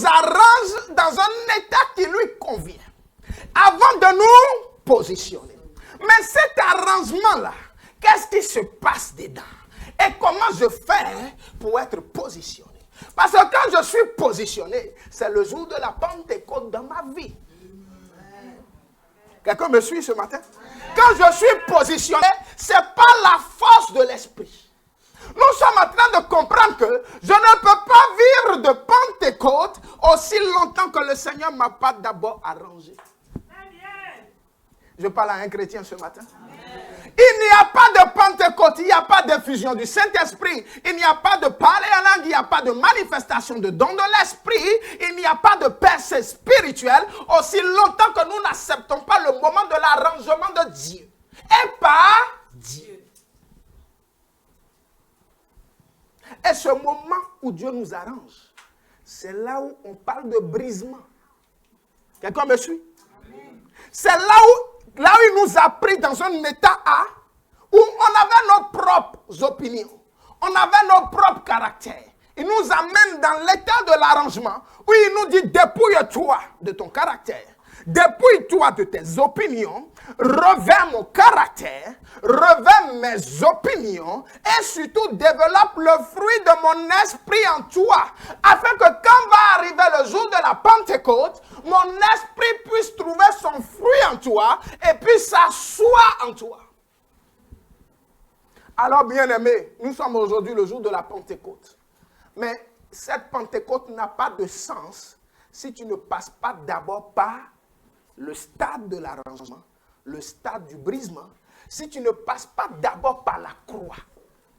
nous arrange dans un état qui lui convient, avant de nous positionner. Mais cet arrangement-là, qu'est-ce qui se passe dedans? Et comment je fais pour être positionné? Parce que quand je suis positionné, c'est le jour de la Pentecôte dans ma vie. Quelqu'un me suit ce matin? Quand je suis positionné, ce n'est pas la force de l'esprit. Nous sommes en train de comprendre que je ne peux pas vivre de Pentecôte aussi longtemps que le Seigneur ne m'a pas d'abord arrangé. Je parle à un chrétien ce matin. Il n'y a pas de Pentecôte, il n'y a pas d'effusion du Saint-Esprit, il n'y a pas de parler en langue, il n'y a pas de manifestation de don de l'Esprit, il n'y a pas de percée spirituelle aussi longtemps que nous n'acceptons pas le moment de l'arrangement de Dieu. Et par Dieu. Et ce moment où Dieu nous arrange, c'est là où on parle de brisement. Quelqu'un me suit? C'est là où il nous a pris dans un état A, où on avait nos propres opinions, on avait nos propres caractères. Il nous amène dans l'état de l'arrangement, où il nous dit dépouille-toi de ton caractère, dépouille-toi de tes opinions, revers mon caractère, revers mes opinions, et surtout développe le fruit de mon esprit en toi, afin que quand va arriver le jour de la Pentecôte, mon esprit puisse trouver son fruit en toi, et puisse s'asseoir en toi. Alors, bien-aimés, nous sommes aujourd'hui le jour de la Pentecôte. Mais cette Pentecôte n'a pas de sens si tu ne passes pas d'abord par le stade de l'arrangement, le stade du brisement, si tu ne passes pas d'abord par la croix.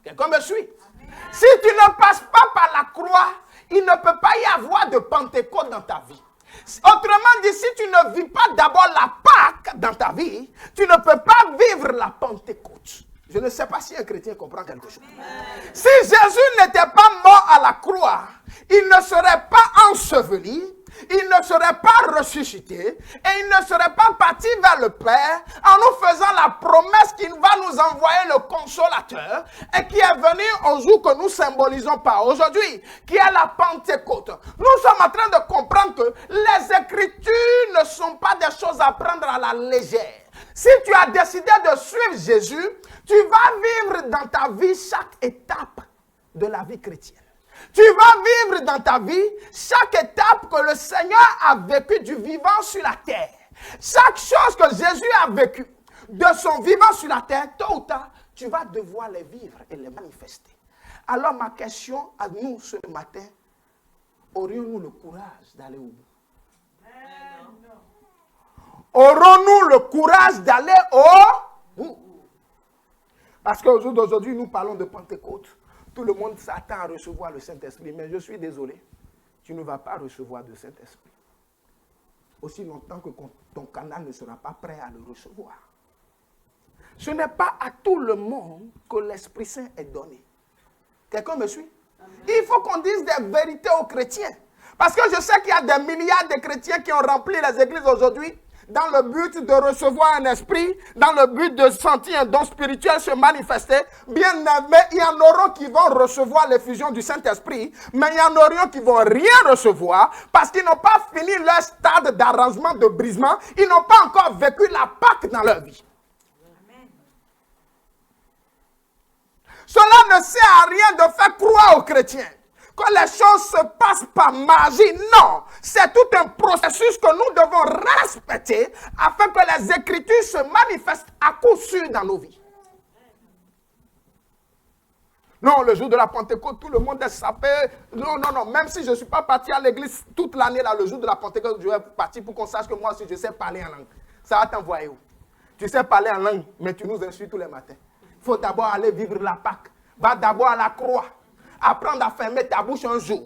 Quelqu'un me suit? Amen. Si tu ne passes pas par la croix, il ne peut pas y avoir de Pentecôte dans ta vie. Autrement dit, si tu ne vis pas d'abord la Pâque dans ta vie, tu ne peux pas vivre la Pentecôte. Je ne sais pas si un chrétien comprend quelque chose. Si Jésus n'était pas mort à la croix, il ne serait pas enseveli, il ne serait pas ressuscité et il ne serait pas parti vers le Père en nous faisant la promesse qu'il va nous envoyer le Consolateur et qui est venu au jour que nous symbolisons pas aujourd'hui, qui est la Pentecôte. Nous sommes en train de comprendre que les Écritures ne sont pas des choses à prendre à la légère. Si tu as décidé de suivre Jésus, tu vas vivre dans ta vie chaque étape de la vie chrétienne. Tu vas vivre dans ta vie chaque étape que le Seigneur a vécu du vivant sur la terre. Chaque chose que Jésus a vécu de son vivant sur la terre, tôt ou tard, tu vas devoir les vivre et les manifester. Alors ma question à nous ce matin, aurions-nous le courage d'aller au bout? Aurons-nous le courage d'aller au bout? Parce qu'au jour d'aujourd'hui, nous parlons de Pentecôte. Tout le monde s'attend à recevoir le Saint-Esprit. Mais je suis désolé, tu ne vas pas recevoir le Saint-Esprit. Aussi longtemps que ton canal ne sera pas prêt à le recevoir. Ce n'est pas à tout le monde que l'Esprit Saint est donné. Quelqu'un me suit? Amen. Il faut qu'on dise des vérités aux chrétiens. Parce que je sais qu'il y a des milliards de chrétiens qui ont rempli les églises aujourd'hui dans le but de recevoir un esprit, dans le but de sentir un don spirituel se manifester. Bien aimé, il y en aura qui vont recevoir l'effusion du Saint-Esprit, mais il y en aura qui ne vont rien recevoir parce qu'ils n'ont pas fini leur stade d'arrangement, de brisement. Ils n'ont pas encore vécu la Pâque dans leur vie. Amen. Cela ne sert à rien de faire croire aux chrétiens que les choses se passent par magie. Non, c'est tout un processus que nous devons respecter afin que les Écritures se manifestent à coup sûr dans nos vies. Non, le jour de la Pentecôte, tout le monde est sapé. Non, non, non, même si je ne suis pas parti à l'église toute l'année, là, le jour de la Pentecôte, je vais partir pour qu'on sache que moi aussi, je sais parler en langue. Ça va t'envoyer où? Tu sais parler en langue, mais tu nous insultes tous les matins. Il faut d'abord aller vivre la Pâque. Va d'abord à la croix. Apprendre à fermer ta bouche un jour.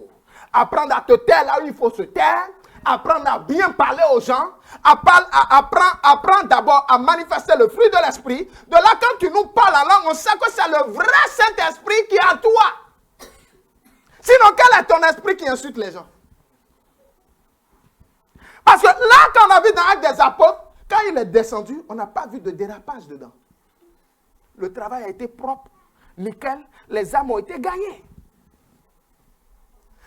Apprendre à te taire là où il faut se taire. Apprendre à bien parler aux gens. Apprendre d'abord à manifester le fruit de l'esprit. De là, quand tu nous parles en langue, on sait que c'est le vrai Saint-Esprit qui est en toi. Sinon, quel est ton esprit qui insulte les gens? Parce que là, quand on a vu dans l'Acte des Apôtres, quand il est descendu, on n'a pas vu de dérapage dedans. Le travail a été propre, nickel, les âmes ont été gagnées.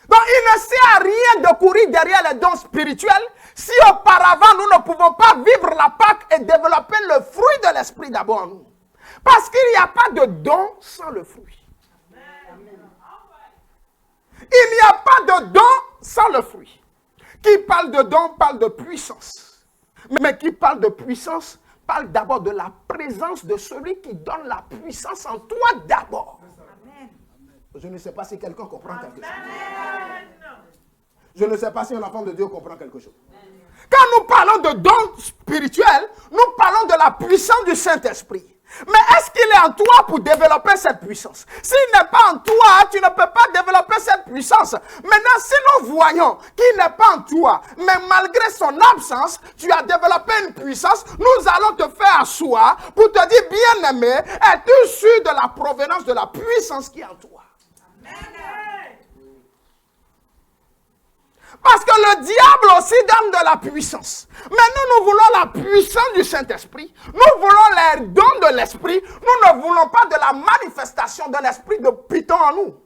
Donc, il ne sert à rien de courir derrière les dons spirituels si auparavant nous ne pouvons pas vivre la Pâque et développer le fruit de l'esprit d'abord en nous. Parce qu'il n'y a pas de don sans le fruit. Il n'y a pas de don sans le fruit. Qui parle de don parle de puissance. Mais qui parle de puissance parle d'abord de la présence de celui qui donne la puissance en toi d'abord. Je ne sais pas si quelqu'un comprend quelque chose. Je ne sais pas si un enfant de Dieu comprend quelque chose. Quand nous parlons de dons spirituels, nous parlons de la puissance du Saint-Esprit. Mais est-ce qu'il est en toi pour développer cette puissance? S'il n'est pas en toi, tu ne peux pas développer cette puissance. Maintenant, si nous voyons qu'il n'est pas en toi, mais malgré son absence, tu as développé une puissance, nous allons te faire asseoir pour te dire, bien-aimé, es-tu sûr de la provenance de la puissance qui est en toi? Parce que le diable aussi donne de la puissance. Mais nous voulons la puissance du Saint-Esprit. Nous voulons les dons de l'Esprit. Nous ne voulons pas de la manifestation de l'Esprit de Python en nous.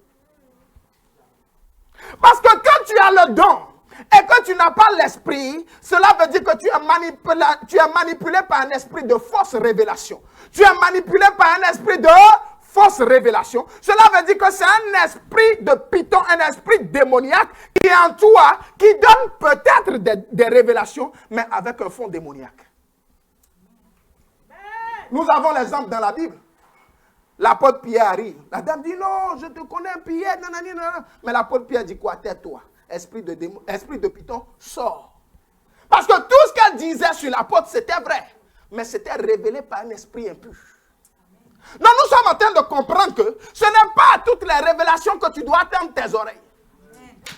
Parce que quand tu as le don et que tu n'as pas l'Esprit, cela veut dire que tu es manipulé par un esprit de fausse révélation. Tu es manipulé par un esprit de fausse révélation. Cela veut dire que c'est un esprit de Python, un esprit démoniaque qui est en toi, qui donne peut-être des révélations, mais avec un fond démoniaque. Nous avons l'exemple dans la Bible. L'apôtre Pierre arrive. La dame dit, non, je te connais, Pierre, nanani, nanana. Mais l'apôtre Pierre dit quoi? Tais-toi. Esprit de Python, sors. Parce que tout ce qu'elle disait sur l'apôtre, c'était vrai. Mais c'était révélé par un esprit impur. Donc nous sommes en train de comprendre que ce n'est pas toutes les révélations que tu dois attendre tes oreilles.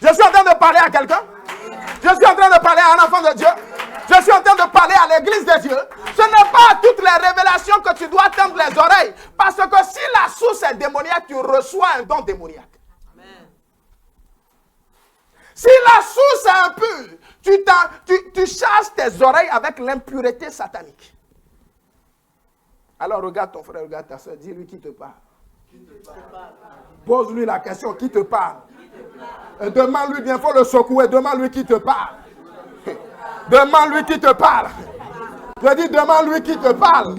Je suis en train de parler à quelqu'un. Je suis en train de parler à un enfant de Dieu. Je suis en train de parler à l'église de Dieu. Ce n'est pas toutes les révélations que tu dois attendre les oreilles. Parce que si la source est démoniaque, tu reçois un don démoniaque. Amen. Si la source est impure, tu chasses tes oreilles avec l'impureté satanique. Alors regarde ton frère, regarde ta soeur, dis-lui qui te parle. Pose-lui la question, qui te parle? Demande-lui bien, il faut le secouer, demande-lui qui te parle. Demande-lui qui te parle. Je dis, demande-lui qui te parle.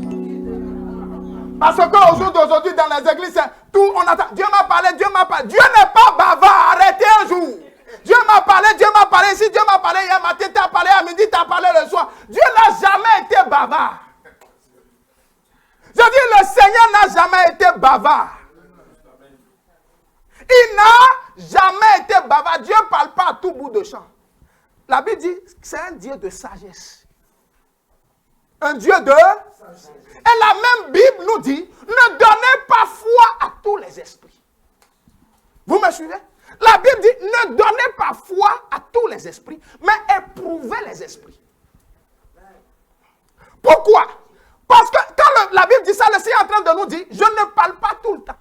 Parce qu'au jour d'aujourd'hui, dans les églises, tout on attend. Dieu m'a parlé, Dieu m'a parlé. Dieu n'est pas bavard, arrêtez un jour. Dieu m'a parlé ici, Dieu m'a parlé hier matin, t'as parlé à midi, t'as parlé le soir. Dieu n'a jamais été bavard. Je dis, le Seigneur n'a jamais été bavard. Il n'a jamais été bavard. Dieu ne parle pas à tout bout de champ. La Bible dit que c'est un Dieu de sagesse. Un Dieu de sagesse. Et la même Bible nous dit, ne donnez pas foi à tous les esprits. Vous me suivez? La Bible dit, ne donnez pas foi à tous les esprits, mais éprouvez les esprits. Pourquoi? Parce que quand la Bible dit ça, le Seigneur est en train de nous dire, je ne parle pas tout le temps.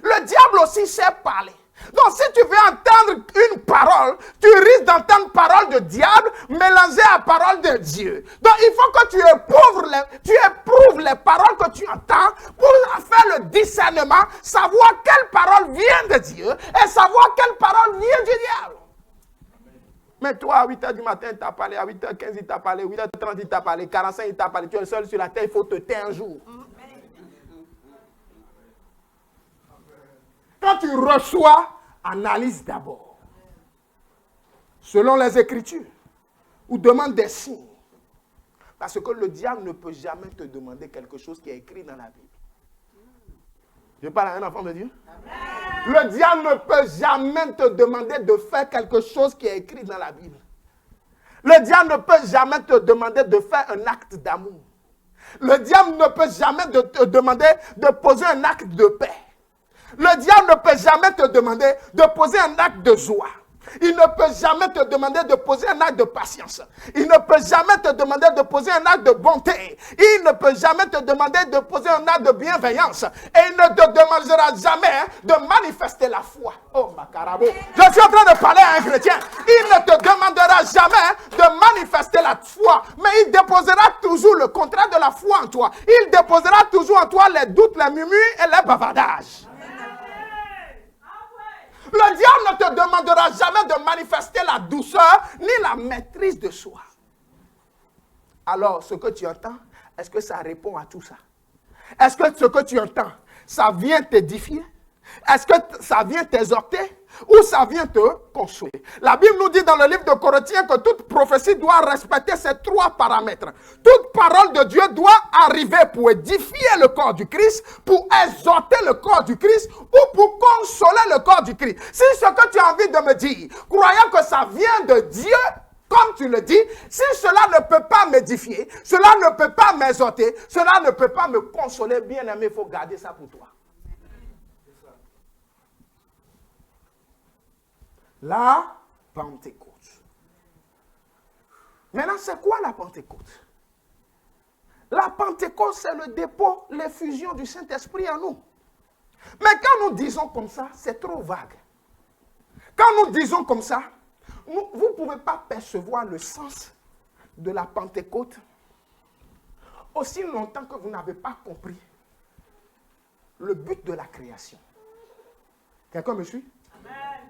Le diable aussi sait parler. Donc si tu veux entendre une parole, tu risques d'entendre parole de diable mélangée à parole de Dieu. Donc il faut que tu éprouves les paroles que tu entends pour faire le discernement, savoir quelle parole vient de Dieu et savoir quelle parole vient du diable. Mais toi, à 8h du matin, il t'a parlé, à 8h15, il t'a parlé, 8h30, il t'a parlé, 45, il t'a parlé. Tu es seul sur la terre, il faut te taire un jour. Quand tu reçois, analyse d'abord. Selon les Écritures. Ou demande des signes. Parce que le diable ne peut jamais te demander quelque chose qui est écrit dans la Bible. Je parle à un enfant de Dieu. Le diable ne peut jamais te demander de faire quelque chose qui est écrit dans la Bible. Le diable ne peut jamais te demander de faire un acte d'amour. Le diable ne peut jamais te demander de poser un acte de paix. Le diable ne peut jamais te demander de poser un acte de joie. Il ne peut jamais te demander de poser un acte de patience. Il ne peut jamais te demander de poser un acte de bonté. Il ne peut jamais te demander de poser un acte de bienveillance. Et il ne te demandera jamais de manifester la foi. Oh, ma carabo. Je suis en train de parler à un chrétien. Il ne te demandera jamais de manifester la foi. Mais il déposera toujours le contraire de la foi en toi. Il déposera toujours en toi les doutes, les murmures et les bavardages. Le diable ne te te demandera jamais de manifester la douceur ni la maîtrise de soi. Alors, ce que tu entends, est-ce que ça répond à tout ça? Est-ce que ce que tu entends, ça vient t'édifier? Est-ce que ça vient t'exhorter? Ou ça vient te consoler? La Bible nous dit dans le livre de Corinthiens que toute prophétie doit respecter ces 3 paramètres. Toute parole de Dieu doit arriver pour édifier le corps du Christ, pour exhorter le corps du Christ ou pour consoler le corps du Christ. Si ce que tu as envie de me dire, croyant que ça vient de Dieu, comme tu le dis, si cela ne peut pas m'édifier, cela ne peut pas m'exhorter, cela ne peut pas me consoler, bien aimé, il faut garder ça pour toi. La Pentecôte. Maintenant, c'est quoi la Pentecôte? La Pentecôte, c'est le dépôt, l'effusion du Saint-Esprit en nous. Mais quand nous disons comme ça, c'est trop vague. Quand nous disons comme ça, vous ne pouvez pas percevoir le sens de la Pentecôte aussi longtemps que vous n'avez pas compris le but de la création. Quelqu'un me suit? Amen.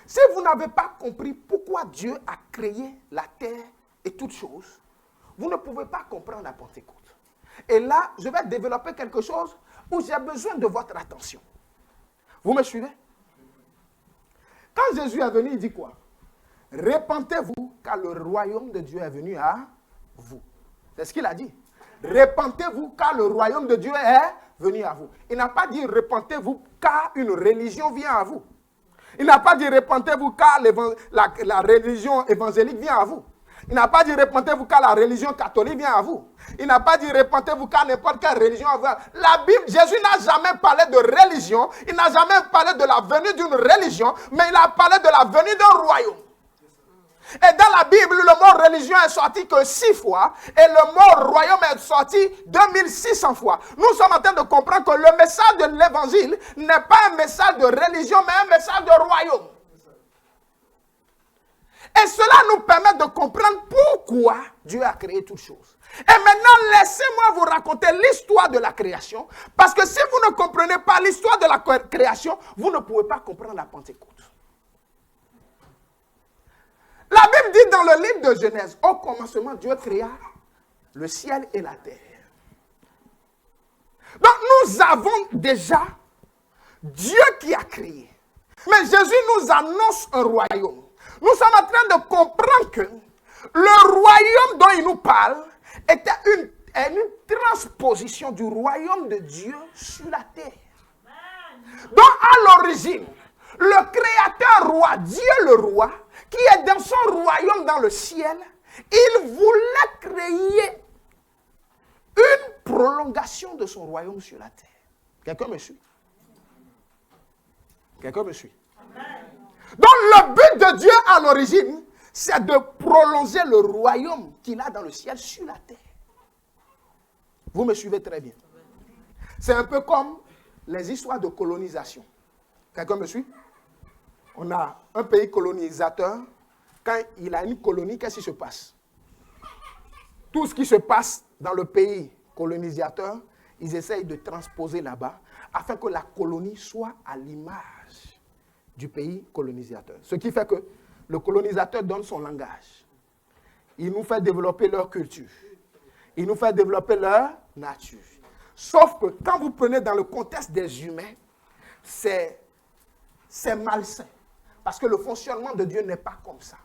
Si vous n'avez pas compris pourquoi Dieu a créé la terre et toutes choses, vous ne pouvez pas comprendre la Pentecôte. Et là, je vais développer quelque chose où j'ai besoin de votre attention. Vous me suivez? Quand Jésus est venu, il dit quoi? Répentez-vous car le royaume de Dieu est venu à vous. C'est ce qu'il a dit. Répentez-vous car le royaume de Dieu est venu à vous. Il n'a pas dit répentez-vous car une religion vient à vous. Il n'a pas dit répentez-vous car la religion évangélique vient à vous. Il n'a pas dit répentez-vous car la religion catholique vient à vous. Il n'a pas dit répentez-vous car n'importe quelle religion vient. La Bible, Jésus n'a jamais parlé de religion. Il n'a jamais parlé de la venue d'une religion, mais il a parlé de la venue d'un royaume. Et dans la Bible, le mot religion est sorti que 6 fois et le mot royaume est sorti 2600 fois. Nous sommes en train de comprendre que le message de l'évangile n'est pas un message de religion, mais un message de royaume. Et cela nous permet de comprendre pourquoi Dieu a créé toutes choses. Et maintenant, laissez-moi vous raconter l'histoire de la création, parce que si vous ne comprenez pas l'histoire de la création, vous ne pouvez pas comprendre la Pentecôte. La Bible dit dans le livre de Genèse, au commencement, Dieu créa le ciel et la terre. Donc nous avons déjà Dieu qui a créé. Mais Jésus nous annonce un royaume. Nous sommes en train de comprendre que le royaume dont il nous parle était une transposition du royaume de Dieu sur la terre. Donc à l'origine, le créateur roi, Dieu le roi, qui est dans son royaume dans le ciel, il voulait créer une prolongation de son royaume sur la terre. Quelqu'un me suit? Quelqu'un me suit? Donc le but de Dieu à l'origine, c'est de prolonger le royaume qu'il a dans le ciel sur la terre. Vous me suivez très bien. C'est un peu comme les histoires de colonisation. Quelqu'un me suit? On a un pays colonisateur. Quand il a une colonie, qu'est-ce qui se passe? Tout ce qui se passe dans le pays colonisateur, ils essayent de transposer là-bas afin que la colonie soit à l'image du pays colonisateur. Ce qui fait que le colonisateur donne son langage. Il nous fait développer leur culture. Il nous fait développer leur nature. Sauf que quand vous prenez dans le contexte des humains, c'est malsain. Parce que le fonctionnement de Dieu n'est pas comme ça.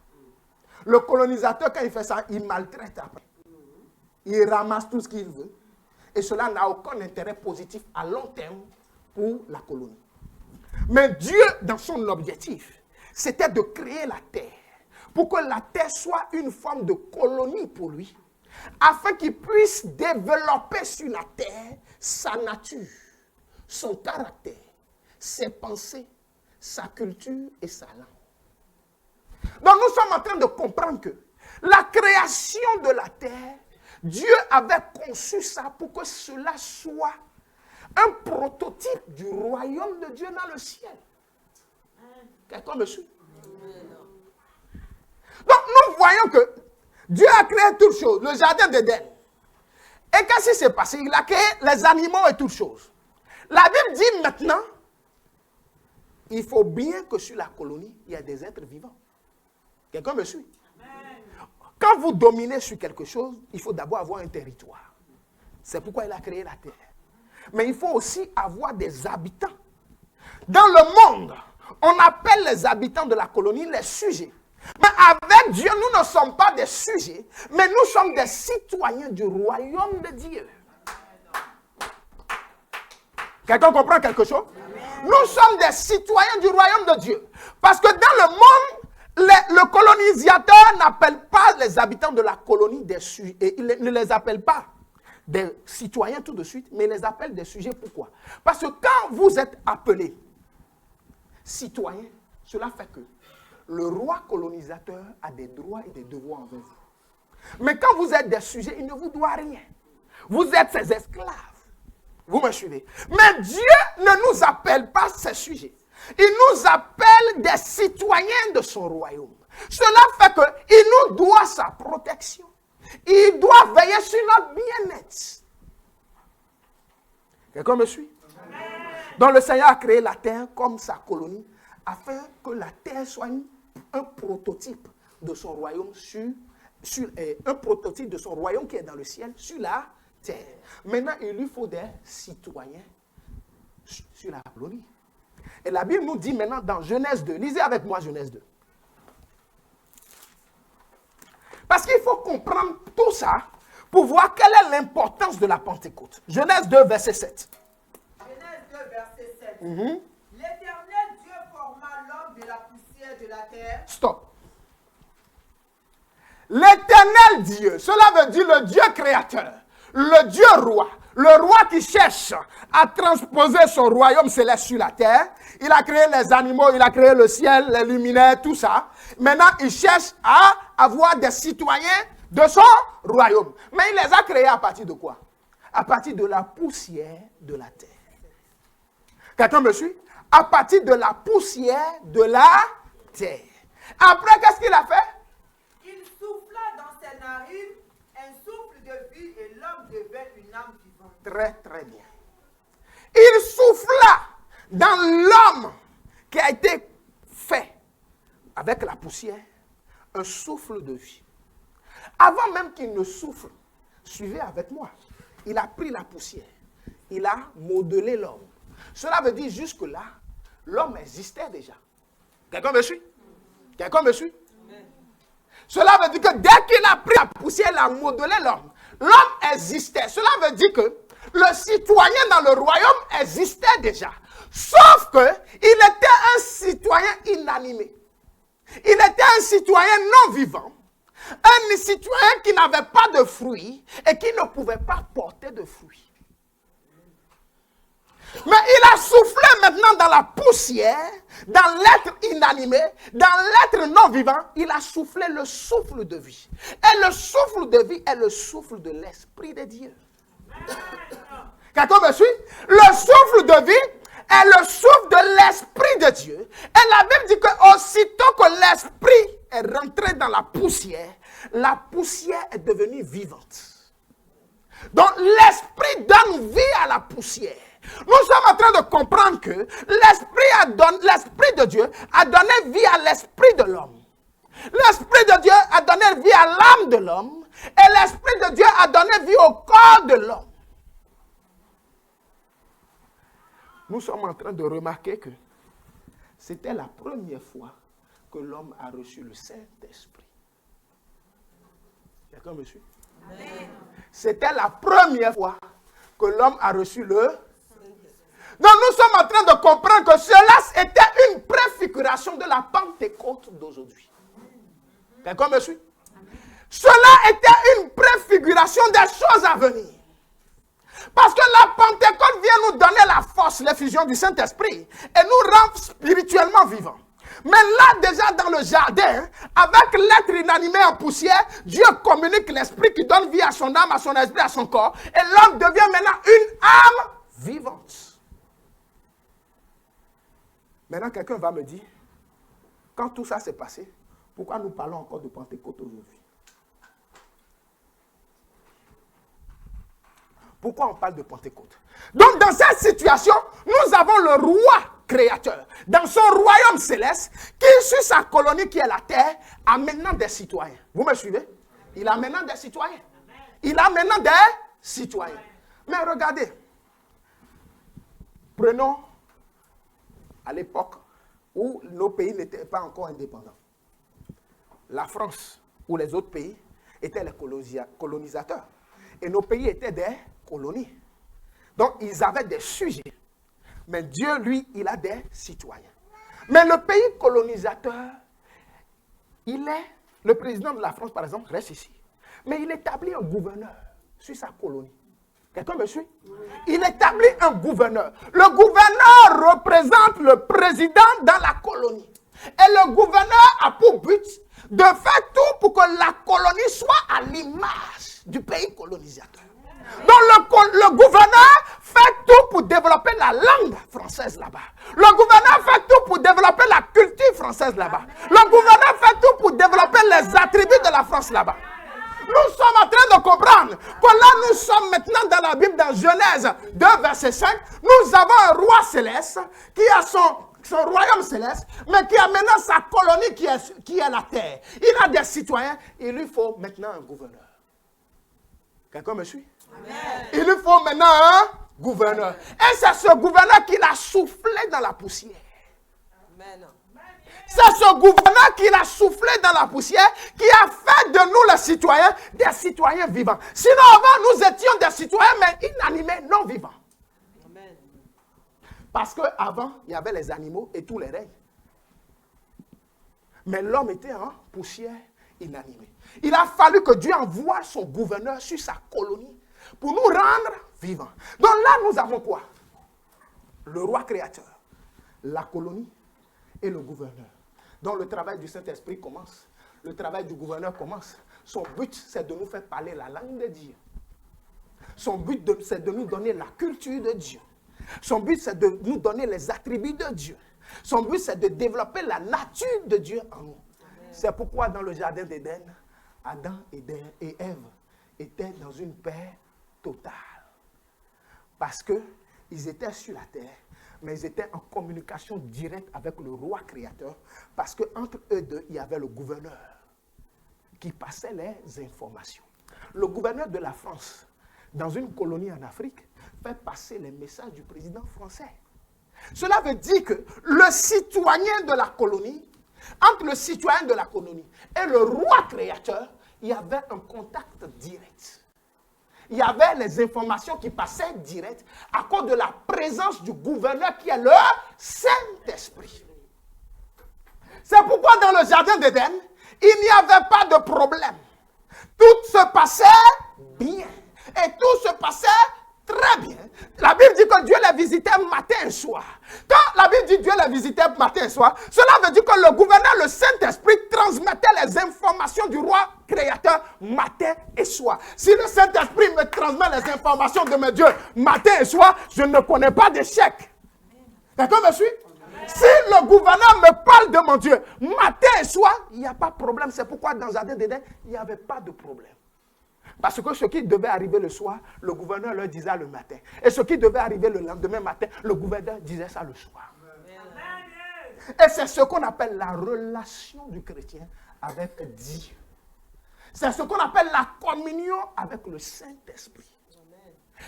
Le colonisateur, quand il fait ça, il maltraite après. Il ramasse tout ce qu'il veut. Et cela n'a aucun intérêt positif à long terme pour la colonie. Mais Dieu, dans son objectif, c'était de créer la terre. Pour que la terre soit une forme de colonie pour lui. Afin qu'il puisse développer sur la terre sa nature, son caractère, ses pensées, sa culture et sa langue. Donc nous sommes en train de comprendre que la création de la terre, Dieu avait conçu ça pour que cela soit un prototype du royaume de Dieu dans le ciel. Quelqu'un me suit? Donc nous voyons que Dieu a créé toutes choses, le jardin d'Éden. Et qu'est-ce qui s'est passé? Il a créé les animaux et toutes choses. La Bible dit maintenant il faut bien que sur la colonie, il y a des êtres vivants. Quelqu'un me suit? Quand vous dominez sur quelque chose, il faut d'abord avoir un territoire. C'est pourquoi il a créé la terre. Mais il faut aussi avoir des habitants. Dans le monde, on appelle les habitants de la colonie les sujets. Mais avec Dieu, nous ne sommes pas des sujets, mais nous sommes des citoyens du royaume de Dieu. Quelqu'un comprend quelque chose? Nous sommes des citoyens du royaume de Dieu. Parce que dans le monde, le colonisateur n'appelle pas les habitants de la colonie des sujets. Et il ne les appelle pas des citoyens tout de suite, mais il les appelle des sujets. Pourquoi? Parce que quand vous êtes appelés citoyens, cela fait que le roi colonisateur a des droits et des devoirs envers vous. Mais quand vous êtes des sujets, il ne vous doit rien. Vous êtes ses esclaves. Vous me suivez? Mais Dieu ne nous appelle pas ses sujets. Il nous appelle des citoyens de son royaume. Cela fait qu'il nous doit sa protection. Il doit veiller sur notre bien-être. Quelqu'un me suit? Donc le Seigneur a créé la terre comme sa colonie afin que la terre soit un prototype de son royaume un prototype de son royaume qui est dans le ciel sur la terre. Maintenant, il lui faut des citoyens sur la colonie. Et la Bible nous dit maintenant dans Genèse 2, lisez avec moi Genèse 2. Parce qu'il faut comprendre tout ça pour voir quelle est l'importance de la Pentecôte. Genèse 2, verset 7. Genèse 2, verset 7. L'Éternel Dieu forma l'homme de la poussière de la terre. Stop. L'Éternel Dieu, cela veut dire le Dieu créateur, le Dieu roi, le roi qui cherche à transposer son royaume céleste sur la terre. Il a créé les animaux, il a créé le ciel, les luminaires, tout ça. Maintenant, il cherche à avoir des citoyens de son royaume. Mais il les a créés à partir de quoi? À partir de la poussière de la terre. Quelqu'un me suit? À partir de la poussière de la terre. Après, qu'est-ce qu'il a fait? Il souffla dans ses narines un souffle de vie et l'homme devint une âme vivante. Très, très bien. Il souffla dans l'homme qui a été fait avec la poussière un souffle de vie. Avant même qu'il ne souffle, suivez avec moi. Il a pris la poussière. Il a modelé l'homme. Cela veut dire jusque-là, l'homme existait déjà. Quelqu'un me suit? Quelqu'un me suit? Cela veut dire que dès qu'il a pris la poussière, il a modelé l'homme. L'homme existait. Cela veut dire que le citoyen dans le royaume existait déjà. Sauf qu'il était un citoyen inanimé. Il était un citoyen non vivant. Un citoyen qui n'avait pas de fruits et qui ne pouvait pas porter de fruits. Mais il a soufflé maintenant dans la poussière, dans l'être inanimé, dans l'être non vivant, il a soufflé le souffle de vie. Et le souffle de vie est le souffle de l'Esprit de Dieu. Quelqu'un me suit? Le souffle de vie est le souffle de l'Esprit de Dieu. Et la Bible dit qu'aussitôt que l'Esprit est rentré dans la poussière est devenue vivante. Donc l'Esprit donne vie à la poussière. Nous sommes en train de comprendre que l'Esprit de Dieu a donné vie à l'Esprit de l'homme. L'Esprit de Dieu a donné vie à l'âme de l'homme. Et l'Esprit de Dieu a donné vie au corps de l'homme. Nous sommes en train de remarquer que c'était la première fois que l'homme a reçu le Saint-Esprit. Quelqu'un me suit? C'était la première fois que l'homme a reçu le Saint-Esprit. Donc nous sommes en train de comprendre que cela était une préfiguration de la Pentecôte d'aujourd'hui. Quelqu'un me suit? Cela était une préfiguration des choses à venir. Parce que la Pentecôte vient nous donner la force, l'effusion du Saint-Esprit et nous rend spirituellement vivants. Mais là, déjà dans le jardin, avec l'être inanimé en poussière, Dieu communique l'esprit qui donne vie à son âme, à son esprit, à son corps. Et l'homme devient maintenant une âme vivante. Maintenant, quelqu'un va me dire, quand tout ça s'est passé, pourquoi nous parlons encore de Pentecôte aujourd'hui? Pourquoi on parle de Pentecôte? Donc, dans cette situation, nous avons le roi créateur, dans son royaume céleste, qui sur sa colonie qui est la terre, a maintenant des citoyens. Vous me suivez? Il a maintenant des citoyens. Il a maintenant des citoyens. Mais regardez, prenons à l'époque où nos pays n'étaient pas encore indépendants. La France ou les autres pays étaient les colonisateurs. Et nos pays étaient des colonies. Donc, ils avaient des sujets. Mais Dieu, lui, il a des citoyens. Mais le pays colonisateur, le président de la France, par exemple, reste ici. Mais il établit un gouverneur sur sa colonie. Quelqu'un me suit? Il établit un gouverneur. Le gouverneur représente le président dans la colonie. Et le gouverneur a pour but de faire tout pour que la colonie soit à l'image du pays colonisateur. Donc le gouverneur fait tout pour développer la langue française là-bas. Le gouverneur fait tout pour développer la culture française là-bas. Le gouverneur fait tout pour développer les attributs de la France là-bas. Nous sommes en train de comprendre que là nous sommes maintenant dans la Bible, dans Genèse 2, verset 5. Nous avons un roi céleste qui a son royaume céleste, mais qui a maintenant sa colonie qui est la terre. Il a des citoyens, il lui faut maintenant un gouverneur. Quelqu'un me suit? Amen. Il lui faut maintenant un gouverneur. Et c'est ce gouverneur qu'il a soufflé dans la poussière. Amen. C'est ce gouverneur qu'il a soufflé dans la poussière qui a fait de nous les citoyens des citoyens vivants. Sinon avant nous étions des citoyens mais inanimés, non vivants. Amen. Parce qu'avant il y avait les animaux et tous les règnes. Mais l'homme était en poussière inanimée. Il a fallu que Dieu envoie son gouverneur sur sa colonie pour nous rendre vivants. Donc là, nous avons quoi? Le roi créateur, la colonie et le gouverneur. Donc le travail du Saint-Esprit commence. Le travail du gouverneur commence. Son but, c'est de nous faire parler la langue de Dieu. Son but, c'est de nous donner la culture de Dieu. Son but, c'est de nous donner les attributs de Dieu. Son but, c'est de développer la nature de Dieu en nous. C'est pourquoi dans le jardin d'Éden, Adam et Ève étaient dans une paix totale. Parce qu'ils étaient sur la terre, mais ils étaient en communication directe avec le roi créateur. Parce qu'entre eux deux, il y avait le gouverneur qui passait les informations. Le gouverneur de la France, dans une colonie en Afrique, fait passer les messages du président français. Cela veut dire que le citoyen de la colonie, entre le citoyen de la colonie et le roi créateur, il y avait un contact direct. Il y avait les informations qui passaient direct à cause de la présence du gouverneur qui est le Saint-Esprit. C'est pourquoi dans le jardin d'Éden, il n'y avait pas de problème. Tout se passait bien. Et tout se passait très bien. La Bible dit que Dieu les visitait matin et soir. Quand la Bible dit Dieu les visitait matin et soir, cela veut dire que le gouverneur, le Saint-Esprit, transmettait les informations du roi créateur matin et soir. Si le Saint-Esprit me transmet les informations de mes dieux matin et soir, je ne connais pas d'échec. Quelqu'un me suit? Si le gouverneur me parle de mon Dieu matin et soir, il n'y a pas de problème. C'est pourquoi dans le jardin d'Éden, il n'y avait pas de problème. Parce que ce qui devait arriver le soir, le gouverneur le disait le matin. Et ce qui devait arriver le lendemain matin, le gouverneur disait ça le soir. Et c'est ce qu'on appelle la relation du chrétien avec Dieu. C'est ce qu'on appelle la communion avec le Saint-Esprit.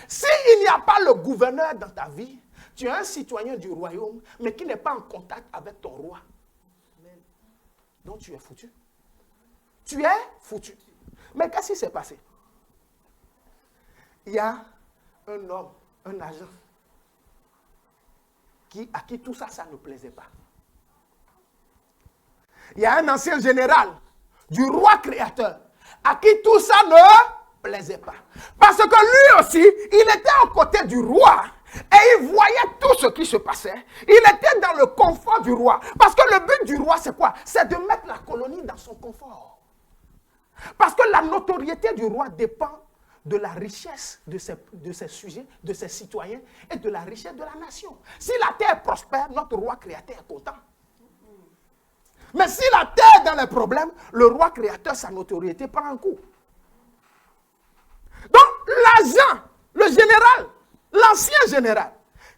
S'il n'y a pas le gouverneur dans ta vie, tu es un citoyen du royaume, mais qui n'est pas en contact avec ton roi. Donc tu es foutu. Tu es foutu. Mais qu'est-ce qui s'est passé? Il y a un homme, un agent, à qui tout ça, ça ne plaisait pas. Il y a un ancien général du roi créateur, à qui tout ça ne plaisait pas. Parce que lui aussi, il était aux côtés du roi. Et il voyait tout ce qui se passait. Il était dans le confort du roi. Parce que le but du roi, c'est quoi? C'est de mettre la colonie dans son confort. Parce que la notoriété du roi dépend de la richesse de ses sujets, de ses citoyens et de la richesse de la nation. Si la terre prospère, notre roi créateur est content. Mais si la terre est dans les problèmes, le roi créateur, sa notoriété prend un coup. Donc l'agent, le général, l'ancien général,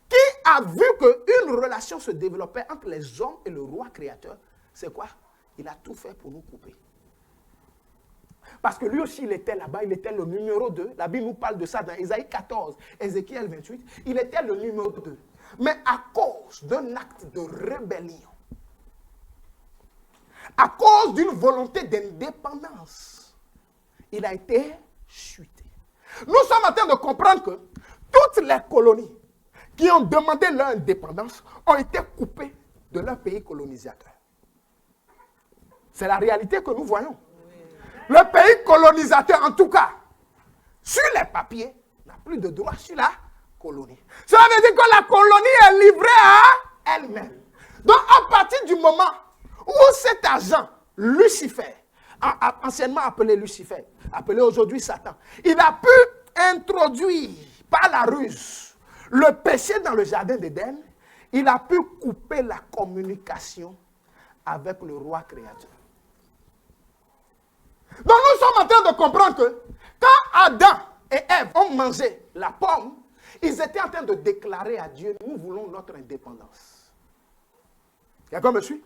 qui a vu qu'une relation se développait entre les hommes et le roi créateur, c'est quoi? Il a tout fait pour nous couper. Parce que lui aussi, il était là-bas, il était le numéro 2. La Bible nous parle de ça dans Ésaïe 14, Ézéchiel 28. Il était le numéro 2. Mais à cause d'un acte de rébellion, à cause d'une volonté d'indépendance, il a été chuté. Nous sommes en train de comprendre que toutes les colonies qui ont demandé leur indépendance ont été coupées de leur pays colonisateur. C'est la réalité que nous voyons. Le pays colonisateur, en tout cas, sur les papiers, n'a plus de droit sur la colonie. Cela veut dire que la colonie est livrée à elle-même. Donc, à partir du moment où cet agent, Lucifer, anciennement appelé Lucifer, appelé aujourd'hui Satan, il a pu introduire par la ruse le péché dans le jardin d'Éden, il a pu couper la communication avec le roi créateur. Donc nous sommes en train de comprendre que quand Adam et Ève ont mangé la pomme, ils étaient en train de déclarer à Dieu, nous voulons notre indépendance. Quelqu'un me suit?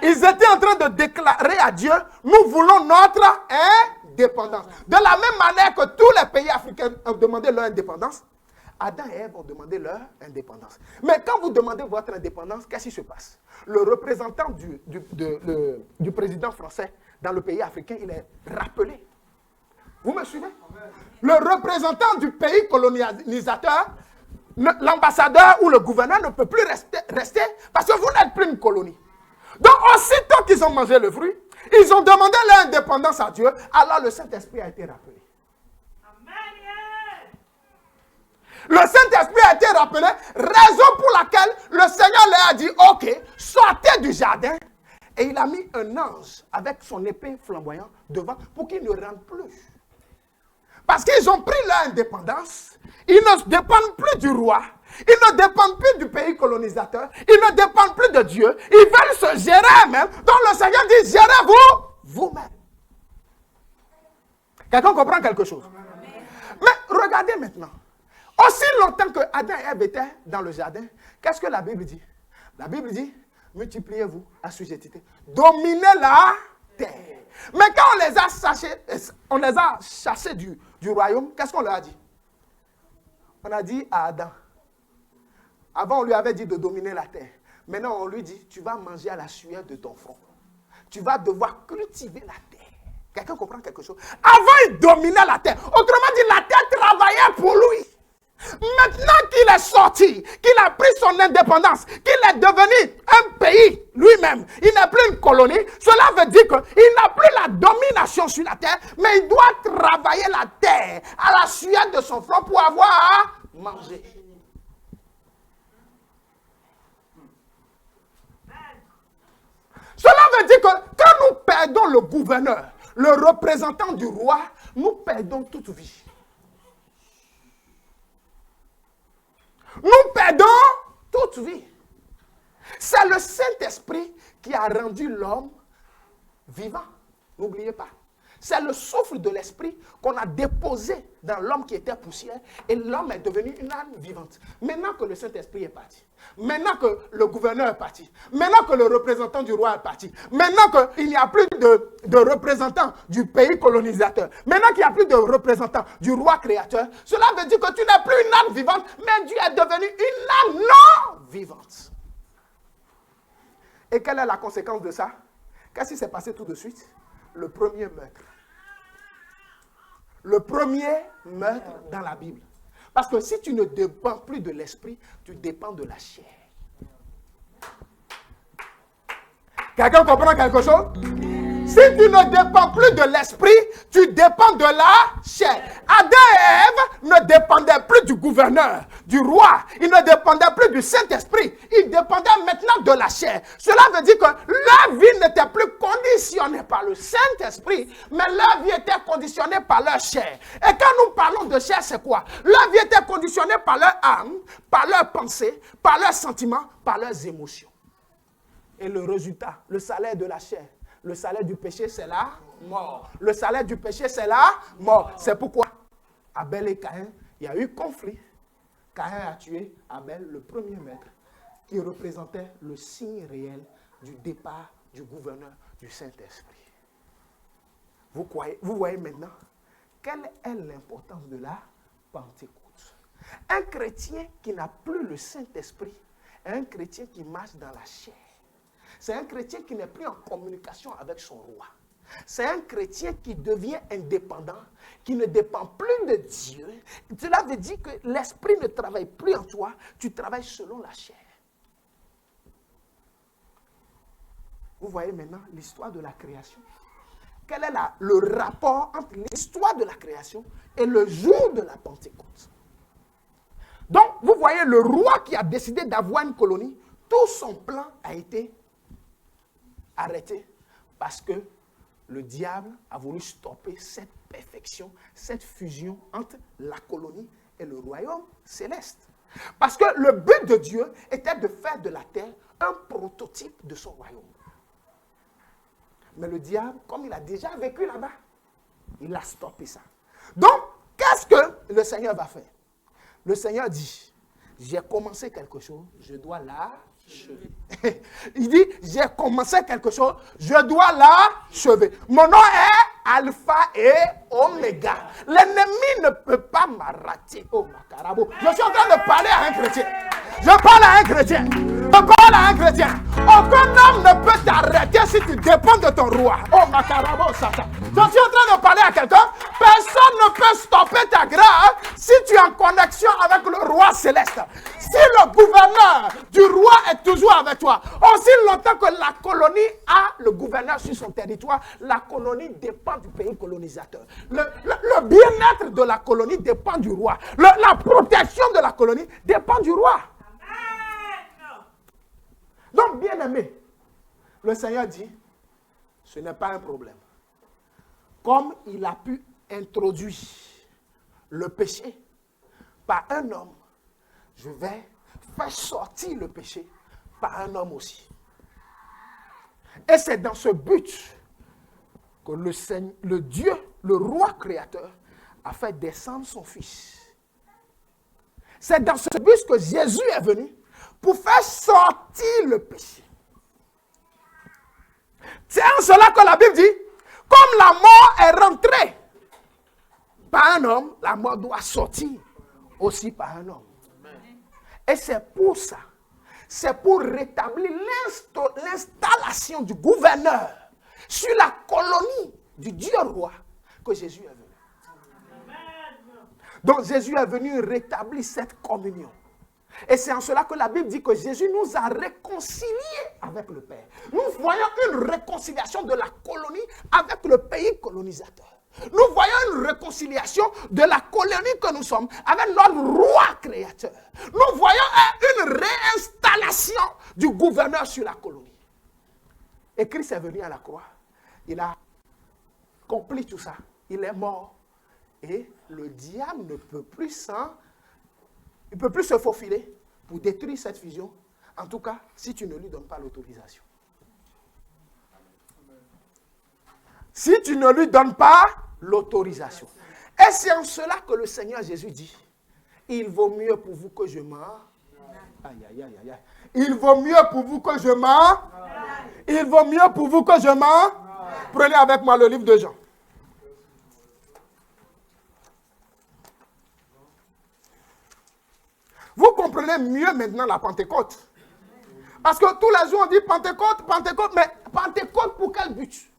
Ils étaient en train de déclarer à Dieu, nous voulons notre indépendance. De la même manière que tous les pays africains ont demandé leur indépendance, Adam et Ève ont demandé leur indépendance. Mais quand vous demandez votre indépendance, qu'est-ce qui se passe? Le représentant du président français dans le pays africain, il est rappelé. Vous me suivez? Le représentant du pays colonisateur, l'ambassadeur ou le gouverneur ne peut plus rester parce que vous n'êtes plus une colonie. Donc, aussitôt qu'ils ont mangé le fruit, ils ont demandé leur indépendance à Dieu, alors le Saint-Esprit a été rappelé. Le Saint-Esprit a été rappelé, raison pour laquelle le Seigneur leur a dit, ok, sortez du jardin. Et il a mis un ange avec son épée flamboyante devant pour qu'ils ne rentrent plus. Parce qu'ils ont pris leur indépendance, ils ne dépendent plus du roi, ils ne dépendent plus du pays colonisateur, ils ne dépendent plus de Dieu, ils veulent se gérer eux-mêmes. Donc le Seigneur dit, gérez-vous vous-même. Quelqu'un comprend quelque chose? Mais regardez maintenant. Aussi longtemps que Adam et Ève étaient dans le jardin, qu'est-ce que la Bible dit? La Bible dit, multipliez-vous, assujettissez, dominez la terre. Mais quand on les a chassés du royaume, qu'est-ce qu'on leur a dit? On a dit à Adam, avant on lui avait dit de dominer la terre. Maintenant on lui dit, tu vas manger à la sueur de ton front. Tu vas devoir cultiver la terre. Quelqu'un comprend quelque chose? Avant il dominait la terre. Autrement dit, la terre travaillait pour lui. Maintenant qu'il est sorti, qu'il a pris son indépendance, qu'il est devenu un pays lui-même, il n'est plus une colonie, cela veut dire qu'il n'a plus la domination sur la terre, mais il doit travailler la terre à la sueur de son front pour avoir à manger. Cela veut dire que quand nous perdons le gouverneur, le représentant du roi, nous perdons toute vie. Nous perdons toute vie. C'est le Saint-Esprit qui a rendu l'homme vivant. N'oubliez pas. C'est le souffle de l'esprit qu'on a déposé dans l'homme qui était poussière et l'homme est devenu une âme vivante. Maintenant que le Saint-Esprit est parti, maintenant que le gouverneur est parti, maintenant que le représentant du roi est parti, maintenant qu'il n'y a plus de représentants du pays colonisateur, maintenant qu'il n'y a plus de représentants du roi créateur, cela veut dire que tu n'es plus une âme vivante, mais Dieu est devenu une âme non vivante. Et quelle est la conséquence de ça? Qu'est-ce qui s'est passé tout de suite? Le premier meurtre. Le premier meurtre dans la Bible. Parce que si tu ne dépends plus de l'esprit, tu dépends de la chair. Quelqu'un comprend quelque chose? Si tu ne dépends plus de l'esprit, tu dépends de la chair. Adam et Ève ne dépendaient plus du gouverneur, du roi. Ils ne dépendaient plus du Saint-Esprit. Ils dépendaient maintenant de la chair. Cela veut dire que leur vie n'était plus conditionnée par le Saint-Esprit, mais leur vie était conditionnée par leur chair. Et quand nous parlons de chair, c'est quoi? Leur vie était conditionnée par leur âme, par leurs pensées, par leurs sentiments, par leurs émotions. Et le résultat, le salaire de la chair, le salaire du péché, c'est la mort. Le salaire du péché, c'est la mort. C'est pourquoi, Abel et Caïn, il y a eu conflit. Caïn a tué Abel, le premier maître, qui représentait le signe réel du départ du gouverneur du Saint-Esprit. Vous voyez maintenant quelle est l'importance de la Pentecôte. Un chrétien qui n'a plus le Saint-Esprit est un chrétien qui marche dans la chair. C'est un chrétien qui n'est plus en communication avec son roi. C'est un chrétien qui devient indépendant, qui ne dépend plus de Dieu. Cela veut dire que l'esprit ne travaille plus en toi, tu travailles selon la chair. Vous voyez maintenant l'histoire de la création. Quel est le rapport entre l'histoire de la création et le jour de la Pentecôte? Donc, vous voyez, le roi qui a décidé d'avoir une colonie, tout son plan a été arrêté parce que le diable a voulu stopper cette perfection, cette fusion entre la colonie et le royaume céleste. Parce que le but de Dieu était de faire de la terre un prototype de son royaume. Mais le diable, comme il a déjà vécu là-bas, il a stoppé ça. Donc, qu'est-ce que le Seigneur va faire? Le Seigneur dit, j'ai commencé quelque chose, je dois l'achever. Il dit, j'ai commencé quelque chose, je dois l'achever. Mon nom est Alpha et Oméga. L'ennemi ne peut pas m'arrêter. Oh, Makarabo. Je suis en train de parler à un chrétien. Je parle à un chrétien. Je parle à un chrétien. Aucun homme ne peut t'arrêter si tu dépends de ton roi. Oh, Makarabo, Satan. Je suis en train de parler à quelqu'un. Personne ne peut stopper ta grâce si tu es en connexion avec le roi céleste. Si le gouverneur du roi est toujours avec toi, aussi longtemps que la colonie a le gouverneur sur son territoire, la colonie dépend du pays colonisateur. Le bien-être de la colonie dépend du roi. La protection de la colonie dépend du roi. Donc, bien aimé, le Seigneur dit, ce n'est pas un problème. Comme il a pu introduire le péché par un homme, je vais faire sortir le péché par un homme aussi. Et c'est dans ce but que le Dieu, le roi créateur, a fait descendre son fils. C'est dans ce but que Jésus est venu pour faire sortir le péché. C'est en cela que la Bible dit, comme la mort est rentrée par un homme, la mort doit sortir aussi par un homme. Et c'est pour ça, c'est pour rétablir l'installation du gouverneur sur la colonie du Dieu roi que Jésus est venu. Donc Jésus est venu rétablir cette communion. Et c'est en cela que la Bible dit que Jésus nous a réconciliés avec le Père. Nous voyons une réconciliation de la colonie avec le pays colonisateur. Nous voyons une réconciliation de la colonie que nous sommes avec notre roi créateur. Nous voyons une réinstallation du gouverneur sur la colonie. Et Christ est venu à la croix. Il a accompli tout ça. Il est mort. Et le diable ne peut plus il ne peut plus se faufiler pour détruire cette fusion. En tout cas, si tu ne lui donnes pas l'autorisation. Si tu ne lui donnes pas l'autorisation. Et c'est en cela que le Seigneur Jésus dit, il vaut mieux pour vous que je meure. Aïe, aïe, aïe, aïe. Il vaut mieux pour vous que je meure. Il vaut mieux pour vous que je meure. Prenez avec moi le livre de Jean. Vous comprenez mieux maintenant la Pentecôte. Parce que tous les jours on dit Pentecôte, Pentecôte, mais Pentecôte pour quel but?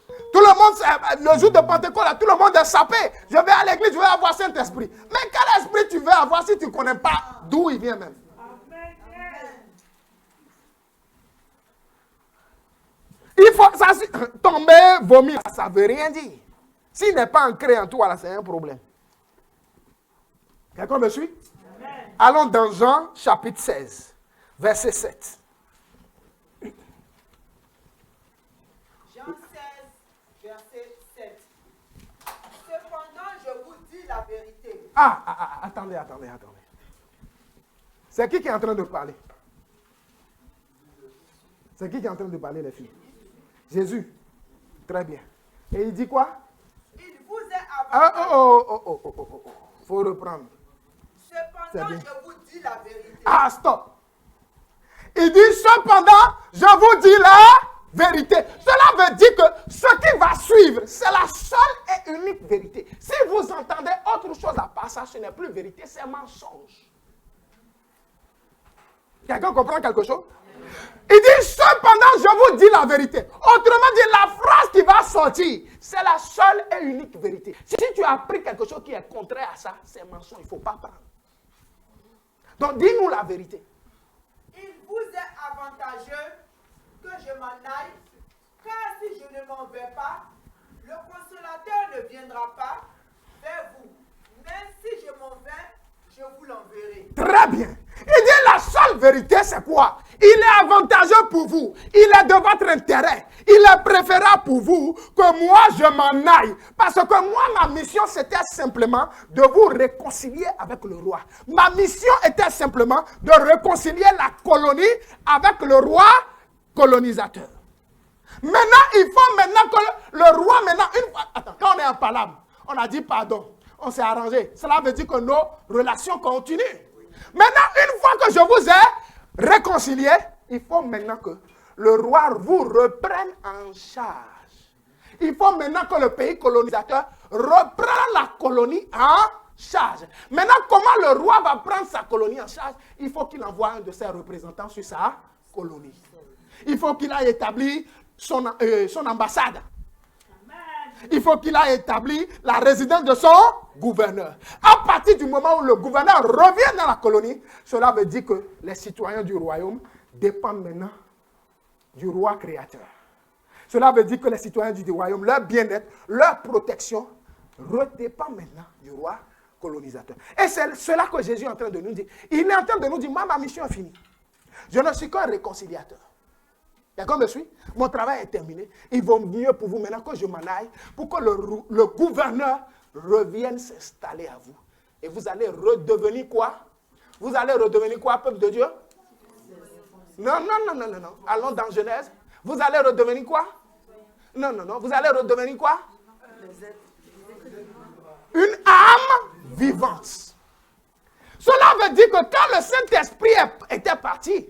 Tout le monde, le jour de Pentecôte, tout le monde est sapé. Je vais à l'église, je vais avoir Saint-Esprit. Mais quel esprit tu veux avoir si tu ne connais pas d'où il vient même? Il faut ça, tomber, vomir, ça ne veut rien dire. S'il n'est pas ancré en toi, c'est un problème. Quelqu'un me suit? Amen. Allons dans Jean chapitre 16, verset 7. Jean 16, verset 7. Cependant, je vous dis la vérité. Attendez. C'est qui est en train de parler? C'est qui est en train de parler, les filles? Jésus. Très bien. Et il dit quoi? Il vous est abandonné. Faut reprendre. cependant, je vous dis la vérité. Ah, stop. Il dit, cependant, je vous dis la vérité. Cela veut dire que ce qui va suivre, c'est la seule et unique vérité. Si vous entendez autre chose à part ça, ce n'est plus vérité, c'est mensonge. Quelqu'un comprend quelque chose? Il dit, cependant, je vous dis la vérité. Autrement dit, la phrase qui va sortir, c'est la seule et unique vérité. Si tu as appris quelque chose qui est contraire à ça, c'est mensonge, il ne faut pas prendre. Donc, dis-nous la vérité. Il vous est avantageux que je m'en aille, car si je ne m'en vais pas, le consolateur ne viendra pas vers vous. Même si je m'en vais, je vous l'enverrai. Très bien. Il dit la seule vérité, c'est quoi? Il est avantageux pour vous. Il est de votre intérêt. Il est préférable pour vous que moi, je m'en aille. Parce que moi, ma mission, c'était simplement de vous réconcilier avec le roi. Ma mission était simplement de réconcilier la colonie avec le roi colonisateur. Maintenant, il faut maintenant que le roi, attends, quand on est en palabre, on a dit pardon. On s'est arrangé. Cela veut dire que nos relations continuent. Maintenant, une fois que je vous ai réconcilié, il faut maintenant que le roi vous reprenne en charge. Il faut maintenant que le pays colonisateur reprenne la colonie en charge. Maintenant, comment le roi va prendre sa colonie en charge? Il faut qu'il envoie un de ses représentants sur sa colonie. Il faut qu'il aille établir son ambassade. Il faut qu'il ait établi la résidence de son gouverneur. À partir du moment où le gouverneur revient dans la colonie, cela veut dire que les citoyens du royaume dépendent maintenant du roi créateur. Cela veut dire que les citoyens du royaume, leur bien-être, leur protection, redépendent maintenant du roi colonisateur. Et c'est cela que Jésus est en train de nous dire. Il est en train de nous dire, moi, ma mission est finie. Je ne suis qu'un réconciliateur. Quelqu'un me suit? Mon travail est terminé. Il vaut mieux pour vous maintenant que je m'en aille, pour que le gouverneur revienne s'installer à vous. Et vous allez redevenir quoi? Vous allez redevenir quoi, peuple de Dieu? Non. Allons dans Genèse. Vous allez redevenir quoi? Non. Vous allez redevenir quoi? Une âme vivante. Cela veut dire que quand le Saint-Esprit était parti,